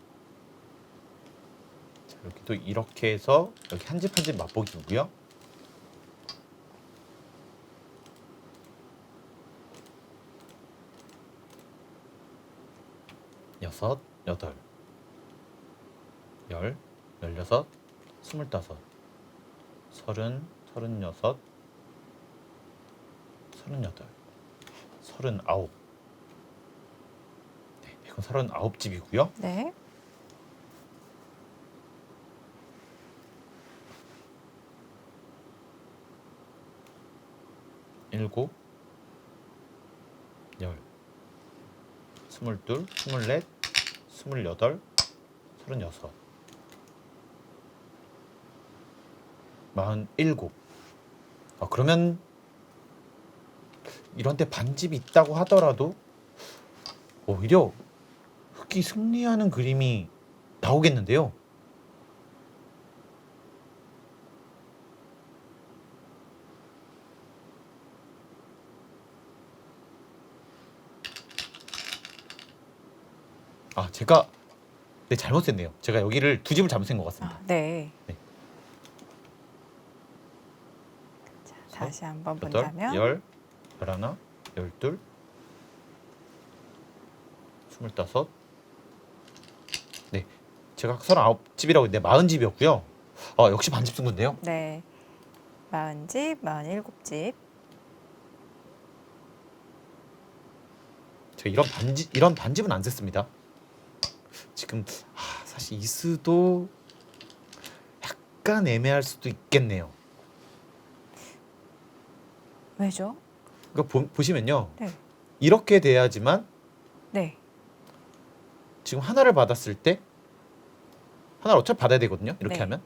자, 여기도 이렇게 해서 여기 한 집 한 집 맛보기고요. 여섯, 여덟, 열, 열여섯, 스물다섯, 서른, 서른여섯, 서른여덟, 서른아홉. 네, 이건 39집이고요. 네. 일곱, 열, 스물둘, 스물넷, 스물여덟, 서른여섯, 47. 그러면 이런 데 반집이 있다고 하더라도 오히려 흑이 승리하는 그림이 나오겠는데요. 제가 잘못 셌네요. 제가 여기를 두 집을 잘못 센 것 같습니다. 아, 네. 네. 자, 다시 한번 여덟, 본다면 열, 열하나, 열둘, 스물다섯. 네, 제가 39집이라고 했는데 40집이었고요. 역시 반집 승부인데요. 네. 40집, 47집. 제가 이런 반집은 안 셌습니다. 지금 사실 이 수도 약간 애매할 수도 있겠네요. 왜죠? 그러니까 보시면요. 네. 이렇게 돼야지만 네. 지금 하나를 받았을 때 하나를 어차피 받아야 되거든요. 이렇게 네. 하면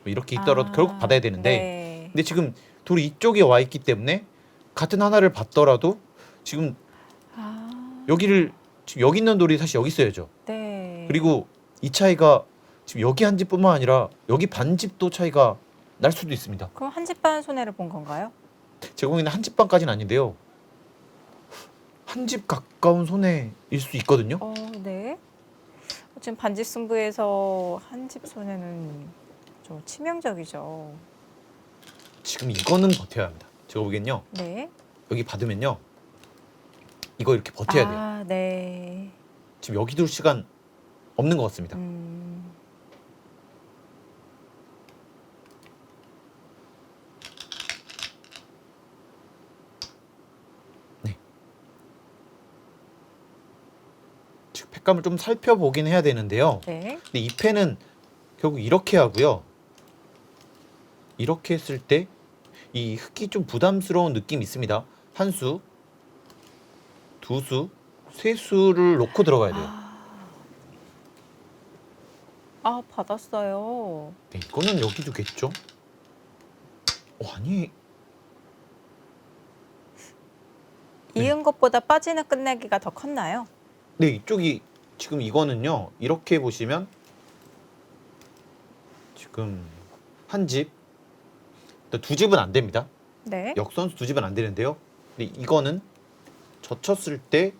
이렇게 있더라도 결국 받아야 되는데 네. 근데 지금 돌이 이쪽에 와 있기 때문에 같은 하나를 받더라도 지금 여기를 지금 여기 있는 돌이 사실 여기 있어야죠. 네. 그리고 이 차이가 지금 여기 한 집뿐만 아니라 여기 반 집도 차이가 날 수도 있습니다. 그럼 한 집 반 손해를 본 건가요? 제 공에는 한 집 반까지는 아닌데요. 한 집 가까운 손해일 수 있거든요. 네. 지금 반집 승부에서 한 집 손해는 좀 치명적이죠. 지금 이거는 버텨야 합니다. 제가 보기엔요. 네. 여기 받으면요. 이거 이렇게 버텨야 돼요. 네. 지금 여기 둘 시간 없는 것 같습니다. 네. 지금 팩감을 좀 살펴보긴 해야 되는데요. 네. 근데 이 패는 결국 이렇게 하고요. 이렇게 했을 때 이 흙이 좀 부담스러운 느낌이 있습니다. 한 수, 두 수, 세 수를 놓고 들어가야 돼요. 받았어요. 네, 이거는 여기 두겠죠? 아니. 이은 것보다 빠지는 끝내기가 더 컸나요? 네, 이쪽이 지금 이거는요. 이렇게 보시면 지금 한 집, 두 집은 안 됩니다. 네. 역선수 두 집은 안 되는데요. 근데 이거는 젖혔을 때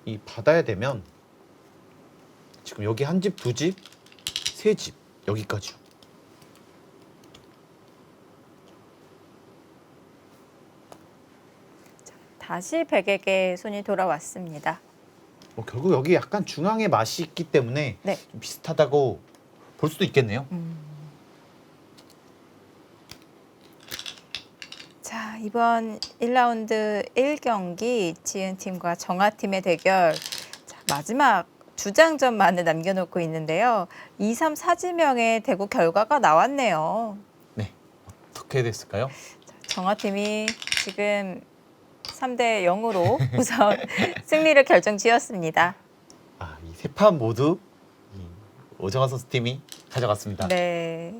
이 받아야 되면 지금 여기 한 집, 두 집, 세 집 여기까지요. 다시 백에게 손이 돌아왔습니다. 결국 여기 약간 중앙에 맛이 있기 때문에 네. 좀 비슷하다고 볼 수도 있겠네요. 자, 이번 1라운드 1경기 지은팀과 정아팀의 대결. 자, 마지막 두 장전만을 남겨놓고 있는데요. 2, 3, 4지명의 대구 결과가 나왔네요. 네, 어떻게 됐을까요? 정아팀이 지금 3대 0으로 우선 승리를 결정지었습니다. 이 세 판 모두 이 오정환 선수 팀이 가져갔습니다. 네.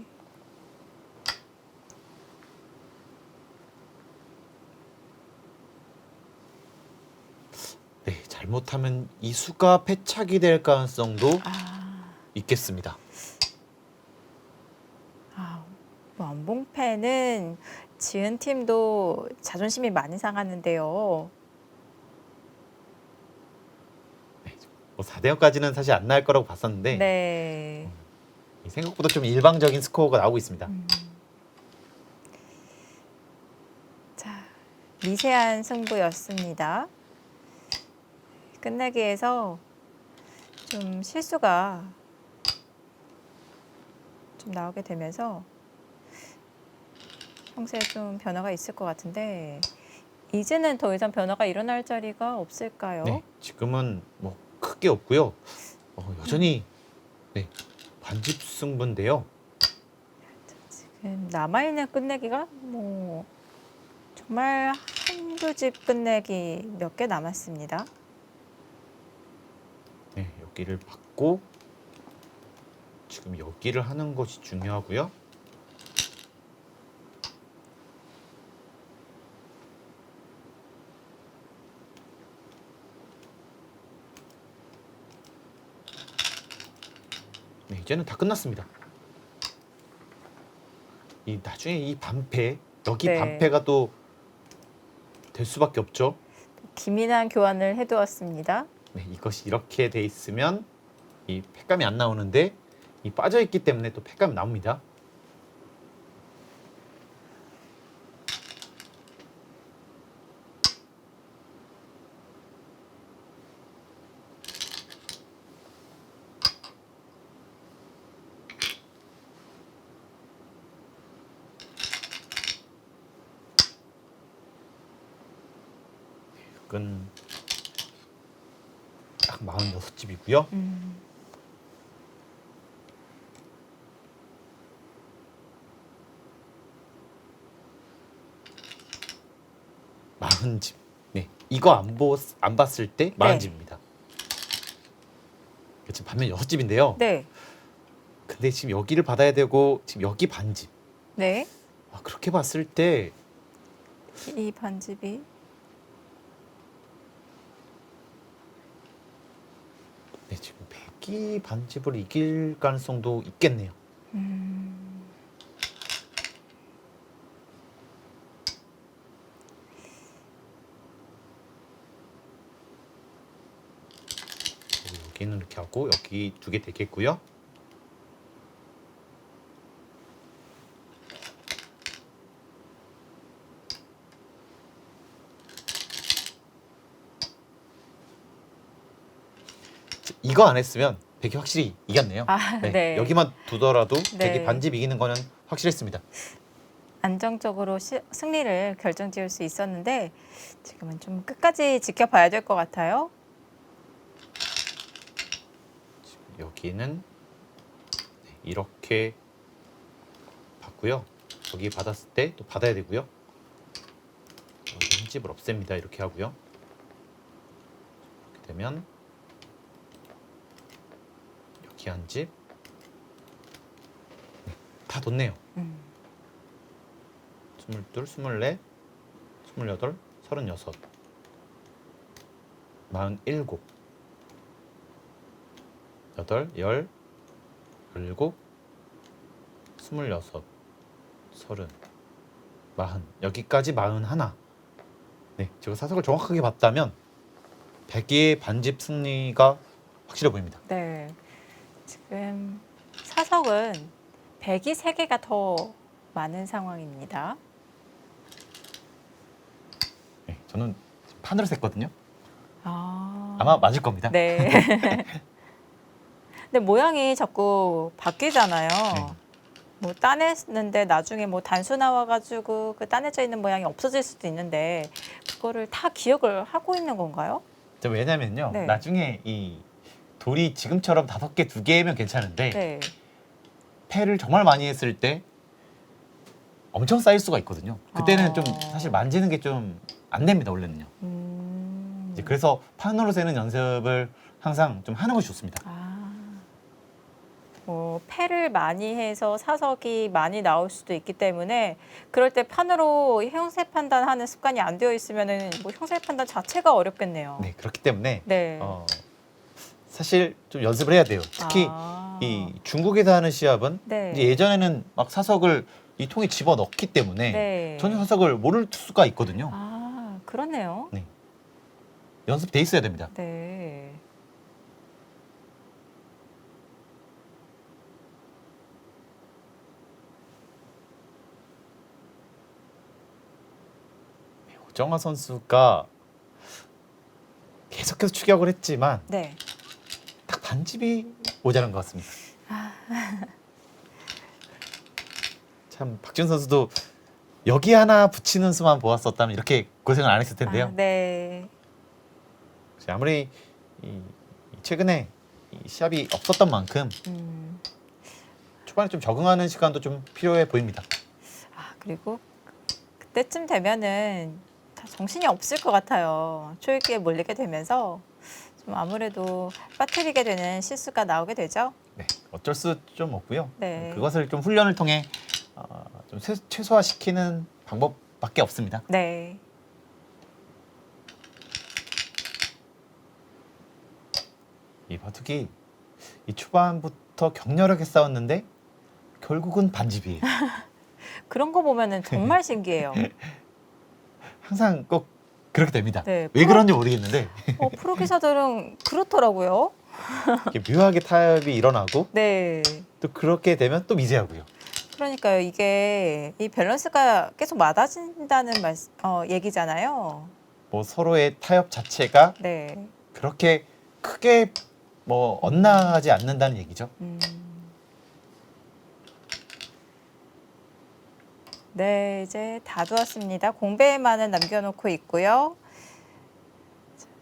네, 잘못하면 이 수가 패착이 될 가능성도 있겠습니다. 원봉패는 지은 팀도 자존심이 많이 상하는데요. 네, 4대 0까지는 사실 안 나올 거라고 봤었는데 네. 생각보다 좀 일방적인 스코어가 나오고 있습니다. 자, 미세한 승부였습니다. 끝내기에서 좀 실수가 좀 나오게 되면서 형세에 좀 변화가 있을 것 같은데 이제는 더 이상 변화가 일어날 자리가 없을까요? 네, 지금은 뭐 크게 없고요. 여전히 네, 반집 승부인데요. 지금 남아있는 끝내기가 뭐 정말 한두 집 끝내기 몇 개 남았습니다. 네, 여기를 받고 지금 여기를 하는 것이 중요하고요. 네, 이제는 다 끝났습니다. 이 나중에 이 반패, 여기 네. 반패가 또 될 수밖에 없죠. 기민한 교환을 해두었습니다. 네, 이것이 이렇게 돼 있으면 이 팩감이 안 나오는데 이 빠져 있기 때문에 또 팩감이 나옵니다. 이건 딱 46집이고요. 40집. 네, 이거 안 봤을 때 40집입니다. 지금 반면 6집인데요. 네. 근데 지금 여기를 받아야 되고 지금 여기 반집. 네. 그렇게 봤을 때 이 반집이 네, 지금 백이 반집을 이길 가능성도 있겠네요. 여기는 이렇게 하고 여기 2개 되겠고요. 이거 안 했으면 백이 확실히 이겼네요. 네, 네. 여기만 두더라도 네. 백이 반집 이기는 거는 확실했습니다. 안정적으로 승리를 결정지을 수 있었는데 지금은 좀 끝까지 지켜봐야 될 것 같아요. 여기는 네, 이렇게 받고요. 여기 받았을 때 또 받아야 되고요. 여기 한 집을 없앱니다. 이렇게 하고요. 이렇게 되면 여기 한 집. 네, 다 뒀네요. 22, 24, 28, 36, 47, 8, 10, 17, 26, 30, 40. 여기까지 41. 네, 제가 사석을 정확하게 봤다면 100개의 반집 승리가 확실해 보입니다. 네. 지금 사석은 100이 3개가 더 많은 상황입니다. 네, 저는 판으로 셌거든요. 아. 아마 맞을 겁니다. 네. 근데 모양이 자꾸 바뀌잖아요. 네. 뭐 따냈는데 나중에 뭐 단수 나와가지고 그 따내져 있는 모양이 없어질 수도 있는데 그거를 다 기억을 하고 있는 건가요? 왜냐면요, 네. 나중에 이 돌이 지금처럼 5개, 2개면 괜찮은데 네. 패를 정말 많이 했을 때 엄청 쌓일 수가 있거든요. 그때는 좀 사실 만지는 게 좀 안 됩니다, 원래는요. 이제 그래서 판으로 세는 연습을 항상 좀 하는 것이 좋습니다. 뭐 패를 많이 해서 사석이 많이 나올 수도 있기 때문에 그럴 때 판으로 형세 판단하는 습관이 안 되어 있으면은 뭐 형세 판단 자체가 어렵겠네요. 네, 그렇기 때문에 네. 사실 좀 연습을 해야 돼요. 특히 이 중국에서 하는 시합은 네. 이제 예전에는 막 사석을 이 통에 집어 넣기 때문에 네. 전혀 사석을 모를 수가 있거든요. 그러네요. 네. 연습돼 있어야 됩니다. 네. 오정아 선수가 계속해서 추격을 했지만 네. 딱 반집이 모자란 것 같습니다. 참 박지훈 선수도 여기 하나 붙이는 수만 보았었다면 이렇게 고생을 안 했을 텐데요. 네. 아무리 최근에 이 시합이 없었던 만큼 초반에 좀 적응하는 시간도 좀 필요해 보입니다. 그리고 그때쯤 되면은 다 정신이 없을 것 같아요. 초읽기에 몰리게 되면서 좀 아무래도 빠뜨리게 되는 실수가 나오게 되죠. 네, 어쩔 수 좀 없고요. 네. 그것을 좀 훈련을 통해 좀 최소화시키는 방법밖에 없습니다. 네. 이 바둑이 이 초반부터 격렬하게 싸웠는데 결국은 반집이에요. 그런 거 보면은 정말 신기해요. 항상 꼭 그렇게 됩니다. 네, 왜 그런지 모르겠는데 프로 기사들은 그렇더라고요. 이렇게 묘하게 타협이 일어나고 네. 또 그렇게 되면 또 미세하고요. 그러니까요. 이게 이 밸런스가 계속 맞아진다는 얘기잖아요. 뭐 서로의 타협 자체가 네. 그렇게 크게 뭐 엇나가지 않는다는 얘기죠. 네, 이제 다 두었습니다. 공배만은 남겨놓고 있고요.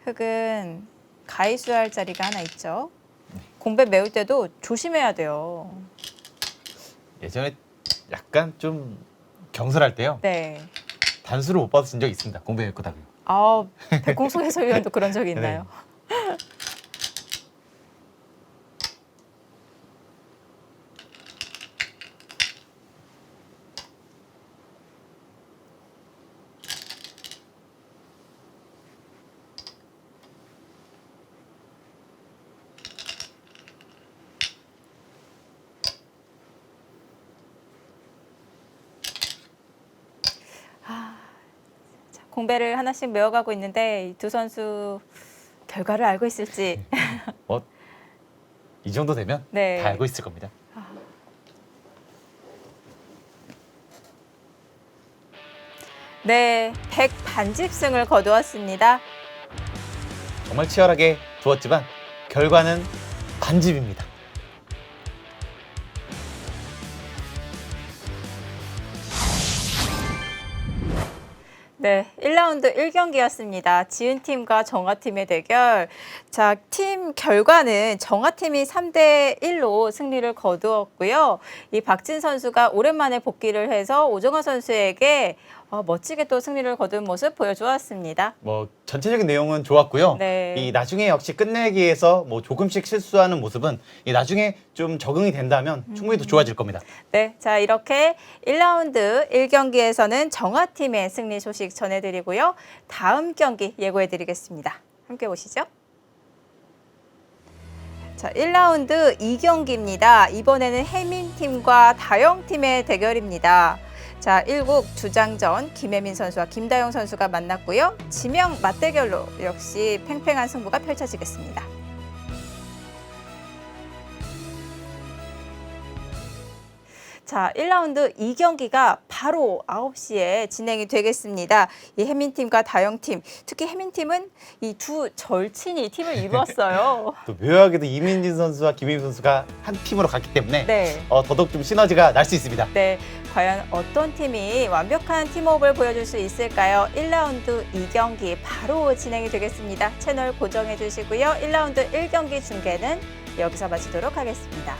흙은 가이수할 자리가 하나 있죠. 공배 메울 때도 조심해야 돼요. 예전에 약간 좀 경솔할 때요. 네. 단수를 못 받으신 적 있습니다. 공백했거든요. 아, 백공석 해설위원도 그런 적이 있나요? 공배를 하나씩 메워가고 있는데 이 두 선수 결과를 알고 있을지. 이 정도 되면 네. 다 알고 있을 겁니다. 네, 100반집승을 거두었습니다. 정말 치열하게 두었지만 결과는 반집입니다. 네, 1라운드 1경기였습니다. 지은팀과 정아팀의 대결. 자, 팀 결과는 정아팀이 3대1로 승리를 거두었고요. 이 박진 선수가 오랜만에 복귀를 해서 오정아 선수에게 멋지게 또 승리를 거둔 모습 보여주었습니다. 뭐 전체적인 내용은 좋았고요. 네. 이 나중에 역시 끝내기에서 뭐 조금씩 실수하는 모습은 이 나중에 좀 적응이 된다면 충분히 더 좋아질 겁니다. 네, 자 이렇게 1라운드 1경기에서는 정아팀의 승리 소식 전해드리고요. 다음 경기 예고해드리겠습니다. 함께 보시죠. 자, 1라운드 2경기입니다. 이번에는 혜민팀과 다영팀의 대결입니다. 자, 1국 주장전 김혜민 선수와 김다영 선수가 만났고요. 지명 맞대결로 역시 팽팽한 승부가 펼쳐지겠습니다. 자, 1라운드 2경기가 바로 9시에 진행이 되겠습니다. 이 혜민팀과 다영팀, 특히 혜민팀은 이 두 절친이 팀을 이루었어요. 또 묘하게도 이민진 선수와 김혜민 선수가 한 팀으로 갔기 때문에 네. 더더욱 좀 시너지가 날 수 있습니다. 네, 과연 어떤 팀이 완벽한 팀워크를 보여줄 수 있을까요? 1라운드 2경기 바로 진행이 되겠습니다. 채널 고정해 주시고요. 1라운드 1경기 중계는 여기서 마치도록 하겠습니다.